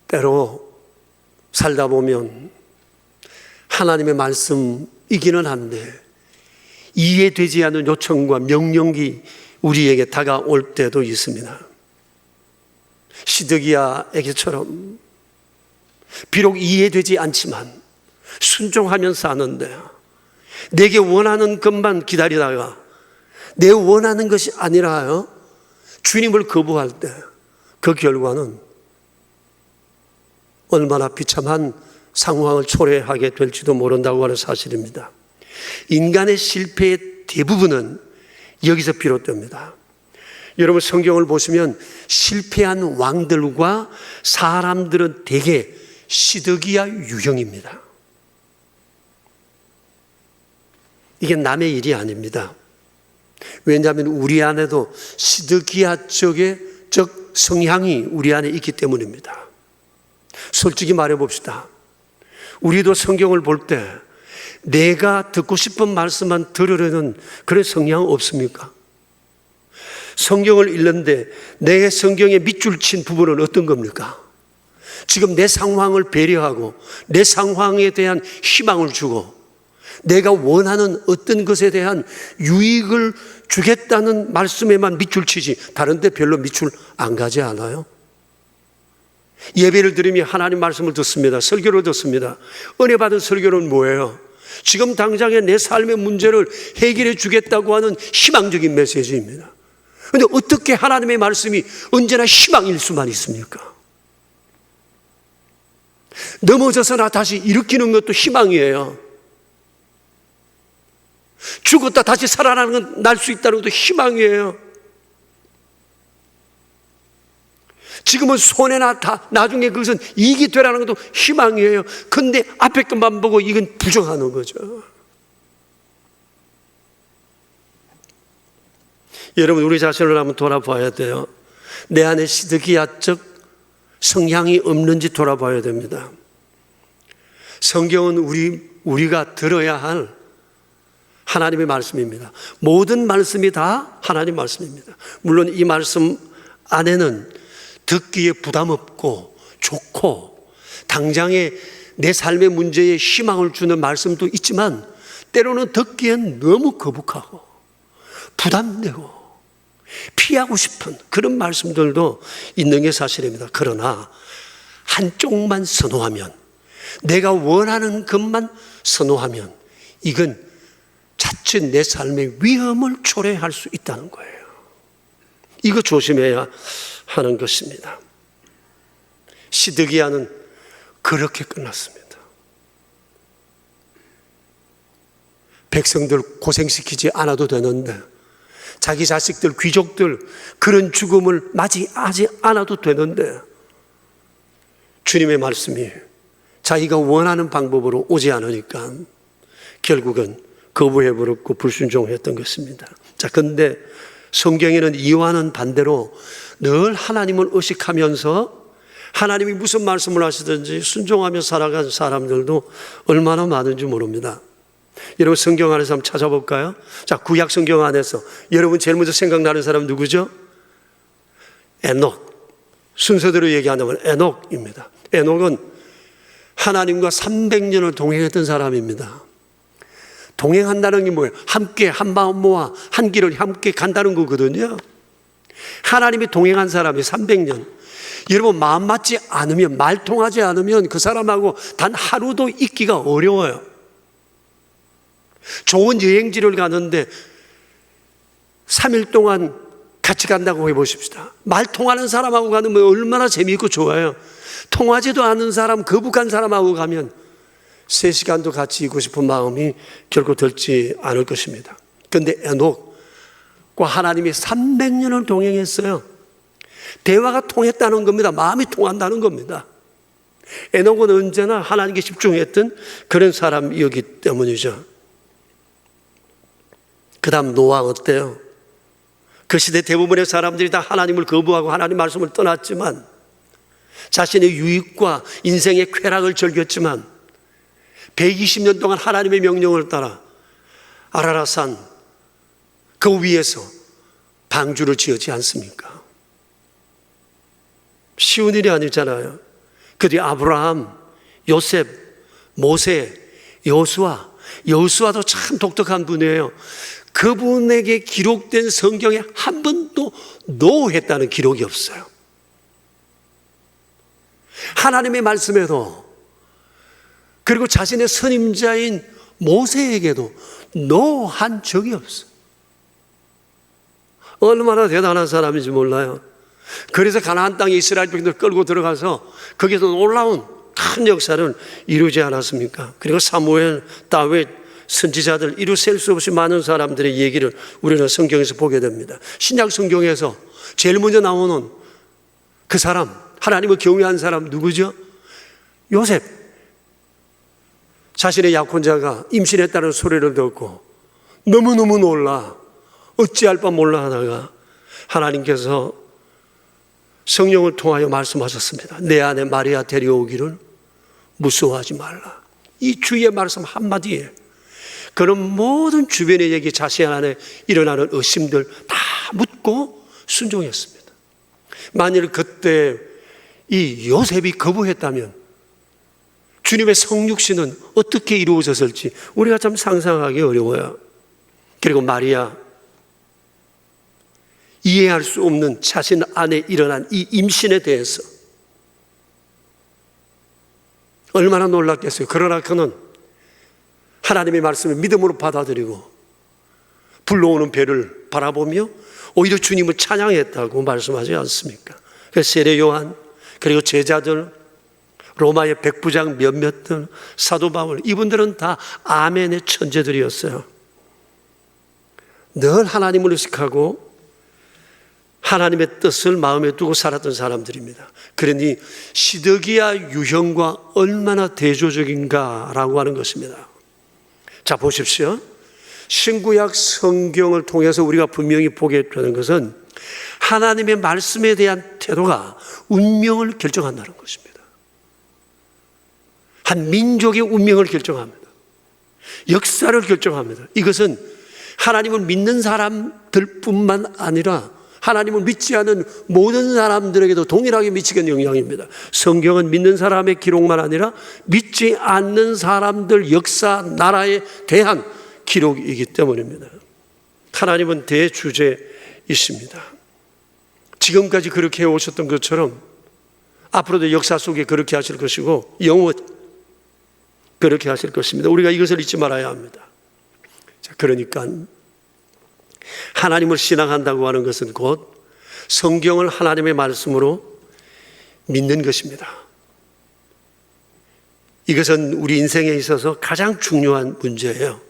때로 살다 보면 하나님의 말씀이기는 한데 이해되지 않는 요청과 명령이 우리에게 다가올 때도 있습니다. 시드기야에게처럼 비록 이해되지 않지만 순종하며 사는데 내게 원하는 것만 기다리다가 내 원하는 것이 아니라요 주님을 거부할 때 그 결과는 얼마나 비참한 상황을 초래하게 될지도 모른다고 하는 사실입니다. 인간의 실패의 대부분은 여기서 비롯됩니다. 여러분 성경을 보시면 실패한 왕들과 사람들은 대개 시드기야 유형입니다. 이게 남의 일이 아닙니다. 왜냐하면 우리 안에도 시드기야적 성향이 우리 안에 있기 때문입니다. 솔직히 말해 봅시다. 우리도 성경을 볼 때 내가 듣고 싶은 말씀만 들으려는 그런 성향 없습니까? 성경을 읽는데 내 성경에 밑줄 친 부분은 어떤 겁니까? 지금 내 상황을 배려하고 내 상황에 대한 희망을 주고 내가 원하는 어떤 것에 대한 유익을 주겠다는 말씀에만 밑줄 치지 다른 데 별로 밑줄 안 가지 않아요? 예배를 드리며 하나님 말씀을 듣습니다. 설교를 듣습니다. 은혜 받은 설교는 뭐예요? 지금 당장의 내 삶의 문제를 해결해 주겠다고 하는 희망적인 메시지입니다. 그런데 어떻게 하나님의 말씀이 언제나 희망일 수만 있습니까? 넘어져서나 다시 일으키는 것도 희망이에요. 죽었다 다시 살아나는 건 날 수 있다는 것도 희망이에요. 지금은 손해나 다 나중에 그것은 이익이 되라는 것도 희망이에요. 근데 앞에 것만 보고 이건 부정하는 거죠. 여러분 우리 자신을 한번 돌아봐야 돼요. 내 안에 시드기야적 성향이 없는지 돌아봐야 됩니다. 성경은 우리가 들어야 할 하나님의 말씀입니다. 모든 말씀이 다 하나님 말씀입니다. 물론 이 말씀 안에는 듣기에 부담 없고 좋고 당장에 내 삶의 문제에 희망을 주는 말씀도 있지만 때로는 듣기엔 너무 거북하고 부담되고 피하고 싶은 그런 말씀들도 있는 게 사실입니다. 그러나 한쪽만 선호하면 내가 원하는 것만 선호하면 이건 자칫 내 삶의 위험을 초래할 수 있다는 거예요. 이거 조심해야 하는 것입니다. 시드기야는 그렇게 끝났습니다. 백성들 고생시키지 않아도 되는데 자기 자식들, 귀족들 그런 죽음을 맞이하지 않아도 되는데 주님의 말씀이 자기가 원하는 방법으로 오지 않으니까 결국은 거부해버렸고 불순종했던 것입니다. 자, 근데 성경에는 이와는 반대로 늘 하나님을 의식하면서 하나님이 무슨 말씀을 하시든지 순종하며 살아간 사람들도 얼마나 많은지 모릅니다. 여러분 성경 안에서 한번 찾아볼까요? 자, 구약 성경 안에서 여러분 제일 먼저 생각나는 사람 누구죠? 에녹. 순서대로 얘기한다면 에녹입니다. 에녹은 하나님과 300년을 동행했던 사람입니다. 동행한다는 게 뭐예요? 함께 한 마음 모아 한 길을 함께 간다는 거거든요. 하나님이 동행한 사람이 300년. 여러분 마음 맞지 않으면, 말 통하지 않으면 그 사람하고 단 하루도 있기가 어려워요. 좋은 여행지를 가는데 3일 동안 같이 간다고 해보십시다. 말 통하는 사람하고 가면 얼마나 재미있고 좋아요. 통하지도 않는 사람, 거북한 사람하고 가면 3시간도 같이 있고 싶은 마음이 결코 들지 않을 것입니다. 그런데 에녹과 하나님이 300년을 동행했어요. 대화가 통했다는 겁니다. 마음이 통한다는 겁니다. 에녹은 언제나 하나님께 집중했던 그런 사람이었기 때문이죠. 그 다음 노아 어때요? 그 시대 대부분의 사람들이 다 하나님을 거부하고 하나님 말씀을 떠났지만 자신의 유익과 인생의 쾌락을 즐겼지만 120년 동안 하나님의 명령을 따라 아라랏산 그 위에서 방주를 지었지 않습니까? 쉬운 일이 아니잖아요. 그 뒤에 아브라함, 요셉, 모세, 여호수아도 참 독특한 분이에요. 그분에게 기록된 성경에 한 번도 노했다는 기록이 없어요. 하나님의 말씀에도 그리고 자신의 선임자인 모세에게도 노한 적이 없어요. 얼마나 대단한 사람인지 몰라요. 그래서 가나안 땅에 이스라엘 백성들 끌고 들어가서 거기서 놀라운 큰 역사를 이루지 않았습니까? 그리고 사무엘, 다윗, 선지자들, 이루 셀 수 없이 많은 사람들의 얘기를 우리는 성경에서 보게 됩니다. 신약 성경에서 제일 먼저 나오는 그 사람, 하나님을 경외한 사람 누구죠? 요셉. 자신의 약혼자가 임신했다는 소리를 듣고 너무너무 놀라 어찌할 바 몰라 하다가 하나님께서 성령을 통하여 말씀하셨습니다. 내 안에 마리아 데려오기를 무서워하지 말라. 이 주의 말씀 한마디에 그런 모든 주변의 얘기, 자신 안에 일어나는 의심들 다 묻고 순종했습니다. 만일 그때 이 요셉이 거부했다면 주님의 성육신은 어떻게 이루어졌을지 우리가 참 상상하기 어려워요. 그리고 마리아, 이해할 수 없는 자신 안에 일어난 이 임신에 대해서 얼마나 놀랐겠어요. 그러나 그는 하나님의 말씀을 믿음으로 받아들이고 불러오는 배를 바라보며 오히려 주님을 찬양했다고 말씀하지 않습니까? 세례 요한, 그리고 제자들, 로마의 백부장 몇몇들, 사도 바울, 이분들은 다 아멘의 천재들이었어요. 늘 하나님을 의식하고 하나님의 뜻을 마음에 두고 살았던 사람들입니다. 그러니 시드기야 유형과 얼마나 대조적인가라고 하는 것입니다. 자, 보십시오. 신구약 성경을 통해서 우리가 분명히 보게 되는 것은 하나님의 말씀에 대한 태도가 운명을 결정한다는 것입니다. 한 민족의 운명을 결정합니다. 역사를 결정합니다. 이것은 하나님을 믿는 사람들뿐만 아니라 하나님을 믿지 않는 모든 사람들에게도 동일하게 미치는 영향입니다. 성경은 믿는 사람의 기록만 아니라 믿지 않는 사람들 역사, 나라에 대한 기록이기 때문입니다. 하나님은 대주제이십니다. 지금까지 그렇게 해오셨던 것처럼 앞으로도 역사 속에 그렇게 하실 것이고 영원히 그렇게 하실 것입니다. 우리가 이것을 잊지 말아야 합니다. 자, 그러니까 하나님을 신앙한다고 하는 것은 곧 성경을 하나님의 말씀으로 믿는 것입니다. 이것은 우리 인생에 있어서 가장 중요한 문제예요.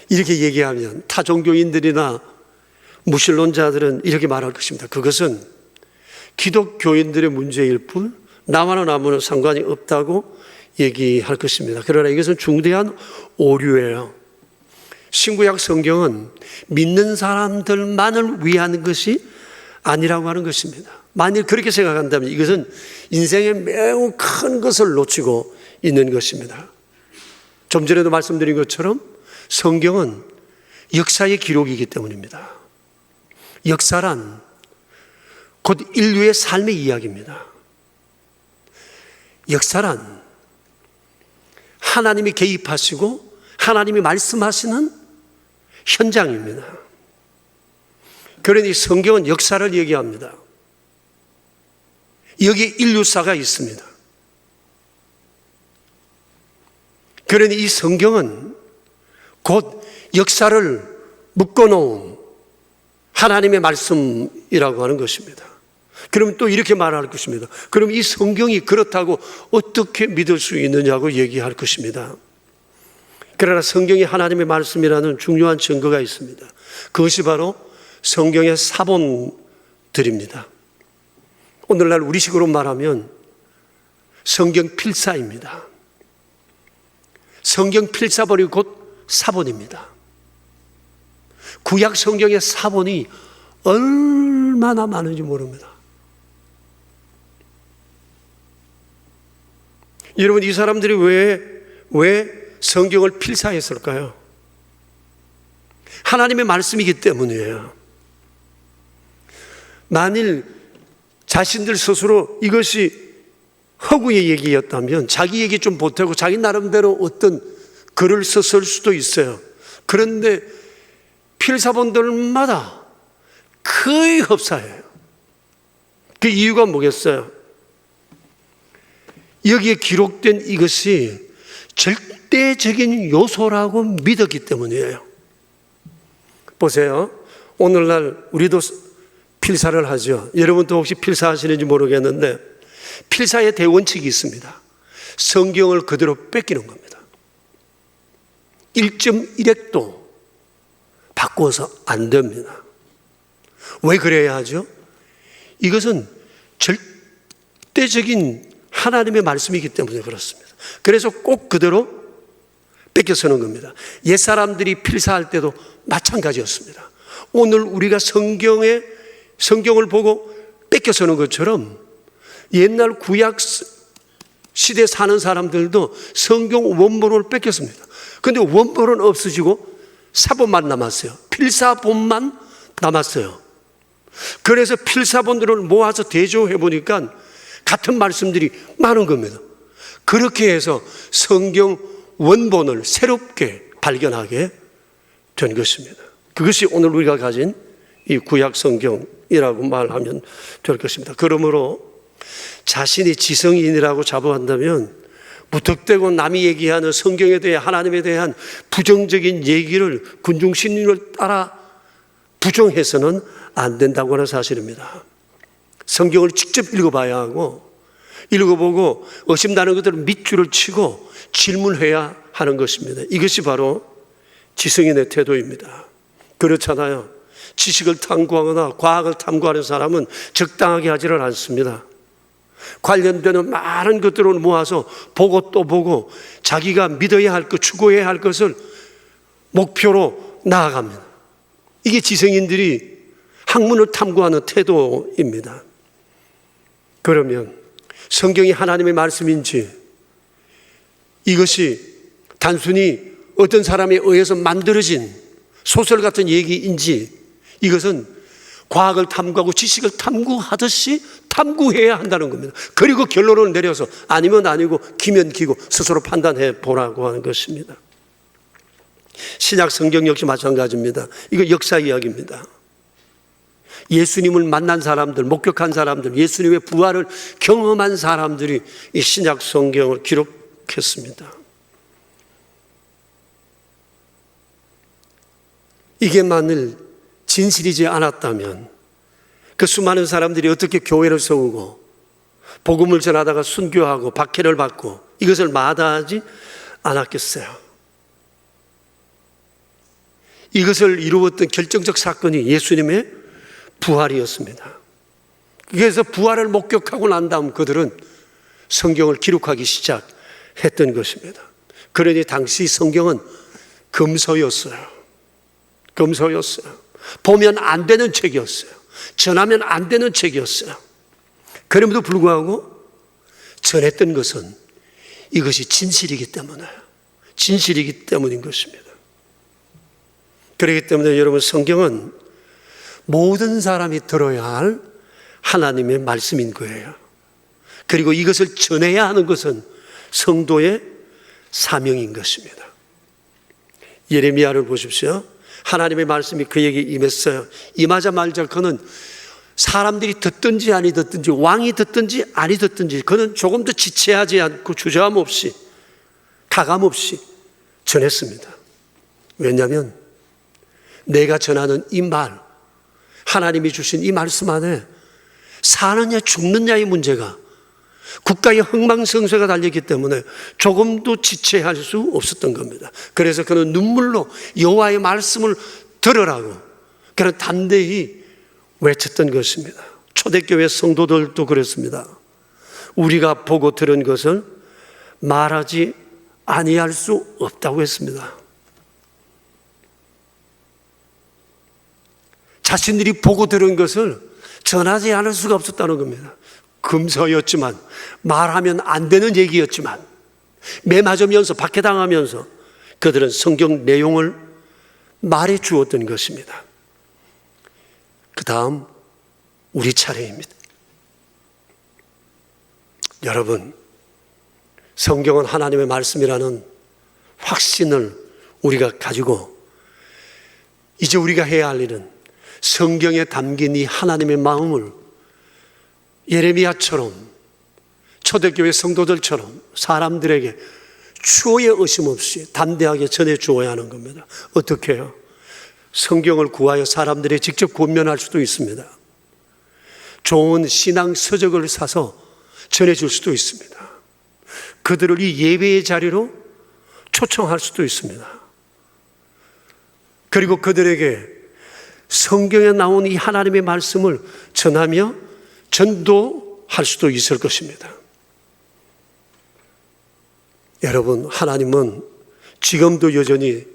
이렇게 얘기하면 타종교인들이나 무신론자들은 이렇게 말할 것입니다. 그것은 기독교인들의 문제일 뿐 나와는 아무런 상관이 없다고 얘기할 것입니다. 그러나 이것은 중대한 오류예요. 신구약 성경은 믿는 사람들만을 위한 것이 아니라고 하는 것입니다. 만일 그렇게 생각한다면 이것은 인생의 매우 큰 것을 놓치고 있는 것입니다. 좀 전에도 말씀드린 것처럼 성경은 역사의 기록이기 때문입니다. 역사란 곧 인류의 삶의 이야기입니다. 역사란 하나님이 개입하시고 하나님이 말씀하시는 현장입니다. 그러니 성경은 역사를 얘기합니다. 여기에 인류사가 있습니다. 그러니 이 성경은 곧 역사를 묶어놓은 하나님의 말씀이라고 하는 것입니다. 그럼 또 이렇게 말할 것입니다. 그럼 이 성경이 그렇다고 어떻게 믿을 수 있느냐고 얘기할 것입니다. 그러나 성경이 하나님의 말씀이라는 중요한 증거가 있습니다. 그것이 바로 성경의 사본들입니다. 오늘날 우리식으로 말하면 성경 필사입니다. 성경 필사본이 곧 사본입니다. 구약 성경의 사본이 얼마나 많은지 모릅니다. 여러분, 이 사람들이 왜 성경을 필사했을까요? 하나님의 말씀이기 때문이에요. 만일 자신들 스스로 이것이 허구의 얘기였다면 자기 얘기 좀 보태고 자기 나름대로 어떤 글을 썼을 수도 있어요. 그런데 필사본들마다 거의 흡사해요. 그 이유가 뭐겠어요? 여기에 기록된 이것이 절대적인 요소라고 믿었기 때문이에요. 보세요. 오늘날 우리도 필사를 하죠. 여러분도 혹시 필사하시는지 모르겠는데 필사의 대원칙이 있습니다. 성경을 그대로 뺏기는 겁니다. 1.1핵도 바꾸어서 안 됩니다. 왜 그래야 하죠? 이것은 절대적인 하나님의 말씀이기 때문에 그렇습니다. 그래서 꼭 그대로 뺏겨서는 겁니다. 옛사람들이 필사할 때도 마찬가지였습니다. 오늘 우리가 성경을 보고 뺏겨서는 것처럼 옛날 구약 시대 사는 사람들도 성경 원본을 뺏겼습니다. 그런데 원본은 없어지고 사본만 남았어요. 필사본만 남았어요. 그래서 필사본들을 모아서 대조해 보니까 같은 말씀들이 많은 겁니다. 그렇게 해서 성경 원본을 새롭게 발견하게 된 것입니다. 그것이 오늘 우리가 가진 이 구약 성경이라고 말하면 될 것입니다. 그러므로 자신이 지성인이라고 자부한다면 무턱대고 남이 얘기하는 성경에 대해 하나님에 대한 부정적인 얘기를 군중심리를 따라 부정해서는 안 된다고 하는 사실입니다. 성경을 직접 읽어봐야 하고 읽어보고 의심나는 것들은 밑줄을 치고 질문해야 하는 것입니다. 이것이 바로 지성인의 태도입니다. 그렇잖아요. 지식을 탐구하거나 과학을 탐구하는 사람은 적당하게 하지를 않습니다. 관련되는 많은 것들을 모아서 보고 또 보고 자기가 믿어야 할 것, 추구해야 할 것을 목표로 나아갑니다. 이게 지성인들이 학문을 탐구하는 태도입니다. 그러면 성경이 하나님의 말씀인지 이것이 단순히 어떤 사람에 의해서 만들어진 소설 같은 얘기인지 이것은 과학을 탐구하고 지식을 탐구하듯이 탐구해야 한다는 겁니다. 그리고 결론을 내려서 아니면 아니고 기면 기고 스스로 판단해 보라고 하는 것입니다. 신약 성경 역시 마찬가지입니다. 이거 역사 이야기입니다. 예수님을 만난 사람들, 목격한 사람들, 예수님의 부활을 경험한 사람들이 이 신약 성경을 기록했습니다. 이게 만일 진실이지 않았다면 그 수많은 사람들이 어떻게 교회를 세우고 복음을 전하다가 순교하고 박해를 받고 이것을 마다하지 않았겠어요. 이것을 이루었던 결정적 사건이 예수님의 부활이었습니다. 그래서 부활을 목격하고 난 다음 그들은 성경을 기록하기 시작했던 것입니다. 그러니 당시 성경은 금서였어요. 보면 안 되는 책이었어요. 전하면 안 되는 책이었어요. 그럼에도 불구하고 전했던 것은 이것이 진실이기 때문인 것입니다. 그렇기 때문에 여러분 성경은 모든 사람이 들어야 할 하나님의 말씀인 거예요. 그리고 이것을 전해야 하는 것은 성도의 사명인 것입니다. 예레미야를 보십시오. 하나님의 말씀이 그에게 임했어요. 임하자마자 그는 사람들이 듣든지 아니 듣든지 왕이 듣든지 아니 듣든지 그는 조금도 지체하지 않고 주저함 없이 가감 없이 전했습니다. 왜냐하면 내가 전하는 이 말, 하나님이 주신 이 말씀 안에 사느냐 죽느냐의 문제가 국가의 흥망성쇠가 달렸기 때문에 조금도 지체할 수 없었던 겁니다. 그래서 그는 눈물로 여호와의 말씀을 들으라고 그는 담대히 외쳤던 것입니다. 초대교회 성도들도 그랬습니다. 우리가 보고 들은 것을 말하지 아니할 수 없다고 했습니다. 자신들이 보고 들은 것을 전하지 않을 수가 없었다는 겁니다. 금서였지만 말하면 안 되는 얘기였지만 매 맞으면서 박해당하면서 그들은 성경 내용을 말해 주었던 것입니다. 그 다음 우리 차례입니다. 여러분, 성경은 하나님의 말씀이라는 확신을 우리가 가지고 이제 우리가 해야 할 일은 성경에 담긴 이 하나님의 마음을 예레미야처럼 초대교회 성도들처럼 사람들에게 추호의 의심 없이 담대하게 전해 주어야 하는 겁니다. 어떻게 해요? 성경을 구하여 사람들이 직접 권면할 수도 있습니다. 좋은 신앙 서적을 사서 전해 줄 수도 있습니다. 그들을 이 예배의 자리로 초청할 수도 있습니다. 그리고 그들에게 성경에 나온 이 하나님의 말씀을 전하며 전도할 수도 있을 것입니다. 여러분, 하나님은 지금도 여전히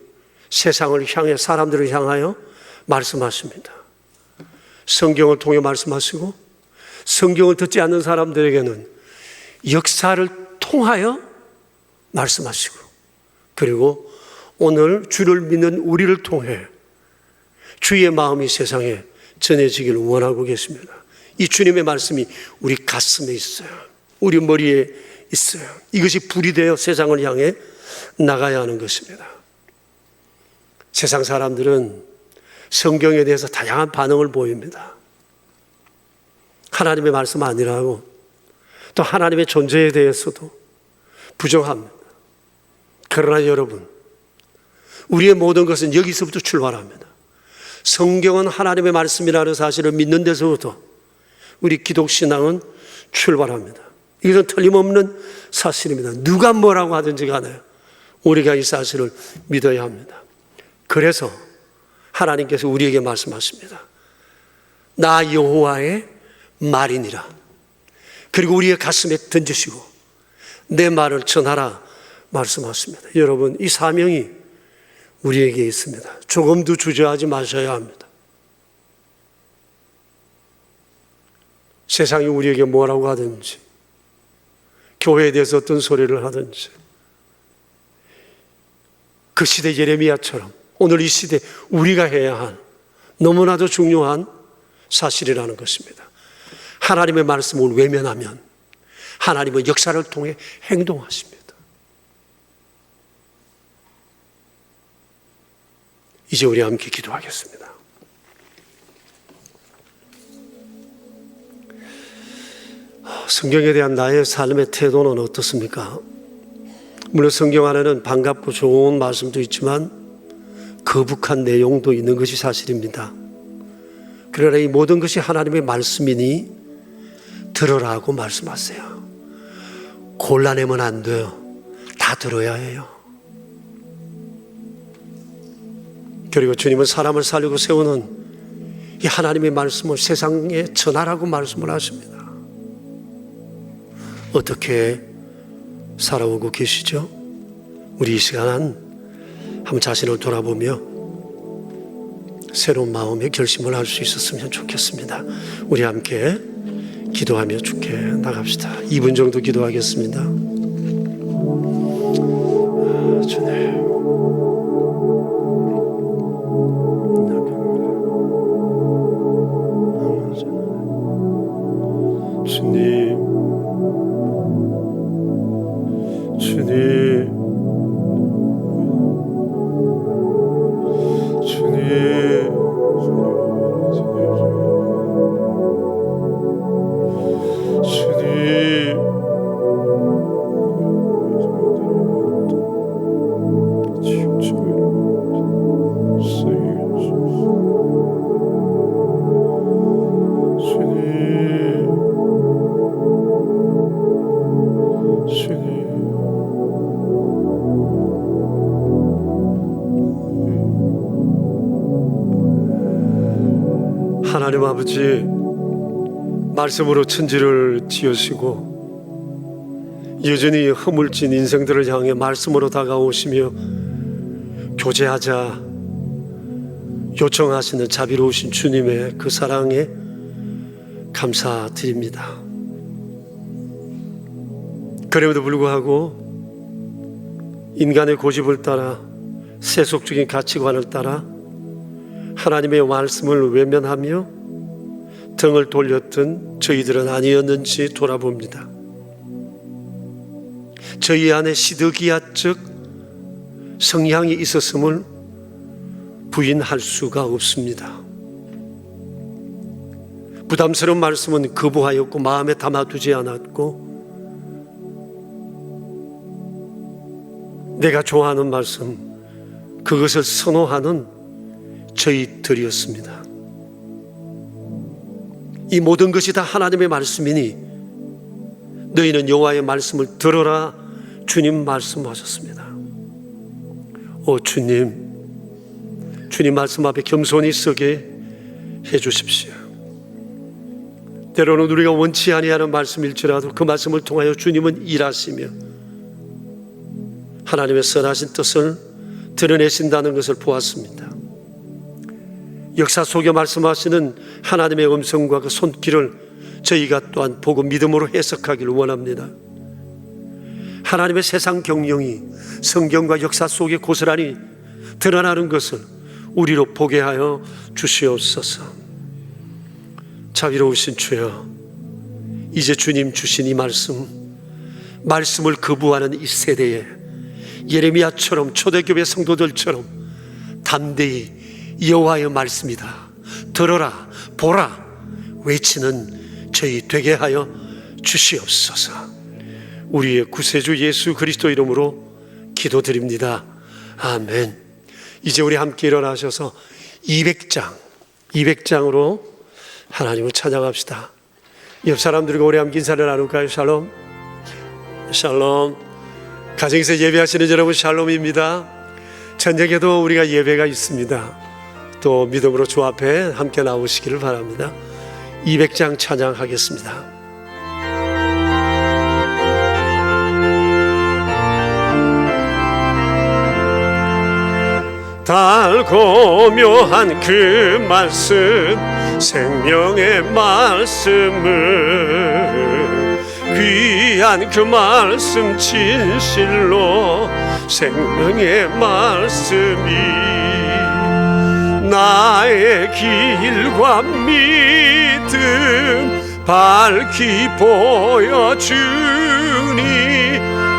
세상을 향해, 사람들을 향하여 말씀하십니다. 성경을 통해 말씀하시고, 성경을 듣지 않는 사람들에게는 역사를 통하여 말씀하시고, 그리고 오늘 주를 믿는 우리를 통해 주의 마음이 세상에 전해지기를 원하고 계십니다. 이 주님의 말씀이 우리 가슴에 있어요. 우리 머리에 있어요. 이것이 불이 되어 세상을 향해 나가야 하는 것입니다. 세상 사람들은 성경에 대해서 다양한 반응을 보입니다. 하나님의 말씀 아니라고, 또 하나님의 존재에 대해서도 부정합니다. 그러나 여러분, 우리의 모든 것은 여기서부터 출발합니다. 성경은 하나님의 말씀이라는 사실을 믿는 데서부터 우리 기독신앙은 출발합니다. 이것은 틀림없는 사실입니다. 누가 뭐라고 하든지 간에 우리가 이 사실을 믿어야 합니다. 그래서 하나님께서 우리에게 말씀하십니다. 나 여호와의 말이니라. 그리고 우리의 가슴에 던지시고 내 말을 전하라 말씀하십니다. 여러분, 이 사명이 우리에게 있습니다. 조금도 주저하지 마셔야 합니다. 세상이 우리에게 뭐라고 하든지, 교회에 대해서 어떤 소리를 하든지, 그 시대 예레미야처럼 오늘 이 시대 우리가 해야 할 너무나도 중요한 사실이라는 것입니다. 하나님의 말씀을 외면하면 하나님은 역사를 통해 행동하십니다. 이제 우리 함께 기도하겠습니다. 성경에 대한 나의 삶의 태도는 어떻습니까? 물론 성경 안에는 반갑고 좋은 말씀도 있지만 거북한 내용도 있는 것이 사실입니다. 그러나 이 모든 것이 하나님의 말씀이니 들으라고 말씀하세요. 골라내면 안 돼요. 다 들어야 해요. 그리고 주님은 사람을 살리고 세우는 이 하나님의 말씀을 세상에 전하라고 말씀을 하십니다. 어떻게 살아오고 계시죠? 우리 이 시간 한번 자신을 돌아보며 새로운 마음의 결심을 할 수 있었으면 좋겠습니다. 우리 함께 기도하며 주께 나갑시다. 2분 정도 기도하겠습니다. 주님, 하나님 아버지, 말씀으로 천지를 지으시고 여전히 허물진 인생들을 향해 말씀으로 다가오시며 교제하자 요청하시는 자비로우신 주님의 그 사랑에 감사드립니다. 그럼에도 불구하고 인간의 고집을 따라, 세속적인 가치관을 따라 하나님의 말씀을 외면하며 등을 돌렸던 저희들은 아니었는지 돌아봅니다. 저희 안에 시드기야적 성향이 있었음을 부인할 수가 없습니다. 부담스러운 말씀은 거부하였고 마음에 담아두지 않았고, 내가 좋아하는 말씀, 그것을 선호하는 저희들이었습니다. 이 모든 것이 다 하나님의 말씀이니 너희는 여호와의 말씀을 들어라. 주님 말씀하셨습니다. 오 주님, 주님 말씀 앞에 겸손히 서게 해 주십시오. 때로는 우리가 원치 아니하는 말씀일지라도 그 말씀을 통하여 주님은 일하시며 하나님의 선하신 뜻을 드러내신다는 것을 보았습니다. 역사 속에 말씀하시는 하나님의 음성과 그 손길을 저희가 또한 보고 믿음으로 해석하기를 원합니다. 하나님의 세상 경영이 성경과 역사 속에 고스란히 드러나는 것을 우리로 보게 하여 주시옵소서. 자비로우신 주여, 이제 주님 주신 이 말씀을 거부하는 이 세대에 예레미야처럼 초대교회 성도들처럼 담대히 여호와의 말씀이다, 들어라 보라 외치는 저희 되게 하여 주시옵소서. 우리의 구세주 예수 그리스도 이름으로 기도드립니다. 아멘. 이제 우리 함께 일어나셔서 200장으로 하나님을 찬양합시다. 옆 사람들과 우리 함께 인사를 나눌까요? 샬롬. 샬롬. 가정에서 예배하시는 여러분 샬롬입니다. 저녁에도 우리가 예배가 있습니다. 또 믿음으로 주 앞에 함께 나오시기를 바랍니다. 200장 찬양하겠습니다. 달고 묘한 그 말씀, 생명의 말씀을, 귀한 그 말씀 진실로 생명의 말씀이 나의 길과 믿음 밝히 보여주니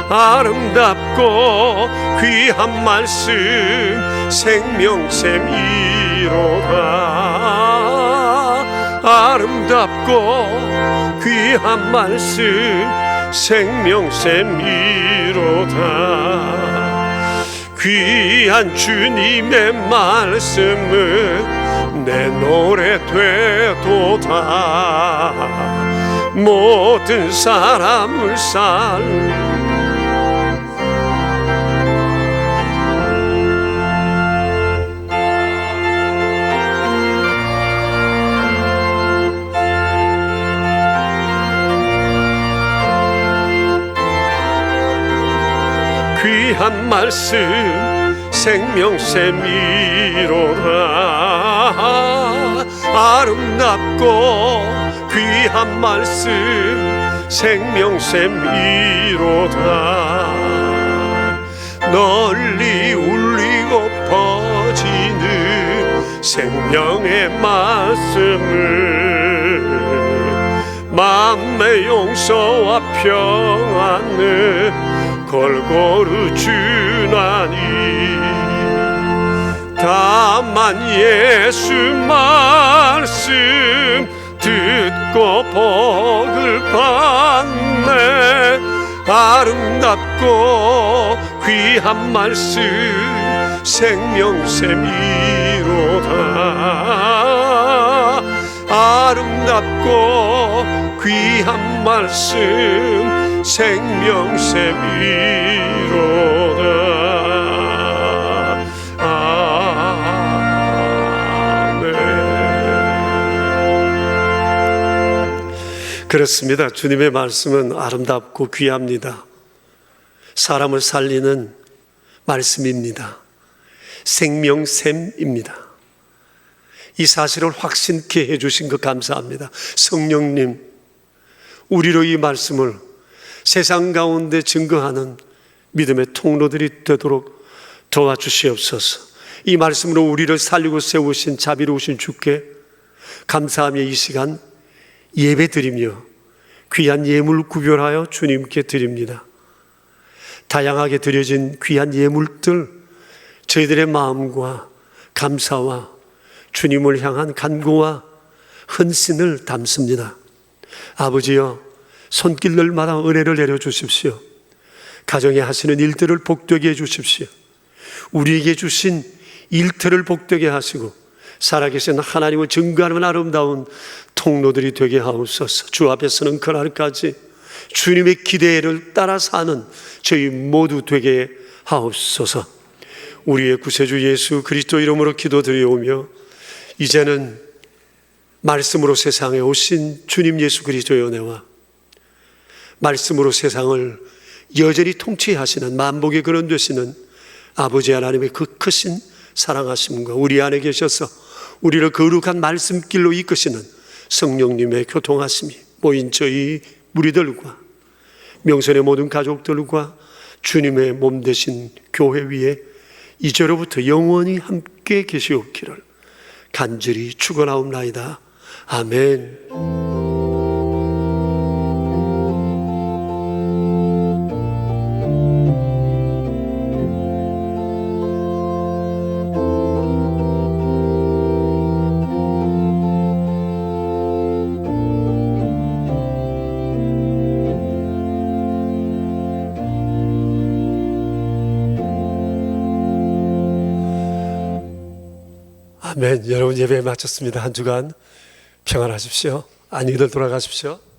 아름답고 귀한 말씀 생명샘이로다. 아름답고 귀한 말씀 생명샘이로다. 귀한 주님의 말씀은 내 노래 되도다. 모든 사람을 귀한 말씀 생명샘이로다. 아름답고 귀한 말씀 생명샘이로다. 널리 울리고 퍼지는 생명의 말씀을 마음의 용서와 평안을 골고루 주나니 다만 예수 말씀 듣고 복을 받네. 아름답고 귀한 말씀 생명샘이로다. 아름답고 귀한 말씀 생명샘이로다. 아멘. 그렇습니다. 주님의 말씀은 아름답고 귀합니다. 사람을 살리는 말씀입니다. 생명샘입니다. 이 사실을 확신케 해주신 것 감사합니다. 성령님, 우리로 이 말씀을 세상 가운데 증거하는 믿음의 통로들이 되도록 도와주시옵소서. 이 말씀으로 우리를 살리고 세우신 자비로우신 주께 감사하며 이 시간 예배드리며 귀한 예물 구별하여 주님께 드립니다. 다양하게 드려진 귀한 예물들, 저희들의 마음과 감사와 주님을 향한 간구와 헌신을 담습니다. 아버지여, 손길들마다 은혜를 내려주십시오. 가정에 하시는 일들을 복되게 해주십시오. 우리에게 주신 일터를 복되게 하시고 살아계신 하나님을 증거하는 아름다운 통로들이 되게 하옵소서. 주 앞에 서는 그날까지 주님의 기대를 따라 사는 저희 모두 되게 하옵소서. 우리의 구세주 예수 그리스도 이름으로 기도드리오며 이제는 말씀으로 세상에 오신 주님 예수 그리스도의 은혜와 말씀으로 세상을 여전히 통치하시는 만복의 근원 되시는 아버지 하나님의 그 크신 사랑하심과 우리 안에 계셔서 우리를 거룩한 말씀길로 이끄시는 성령님의 교통하심이 모인 저희 무리들과 명선의 모든 가족들과 주님의 몸 되신 교회 위에 이제로부터 영원히 함께 계시옵기를 간절히 축원하옵나이다. 아멘. 아멘. 여러분 예배 마쳤습니다. 한 주간 평안하십시오. 안녕히들 돌아가십시오.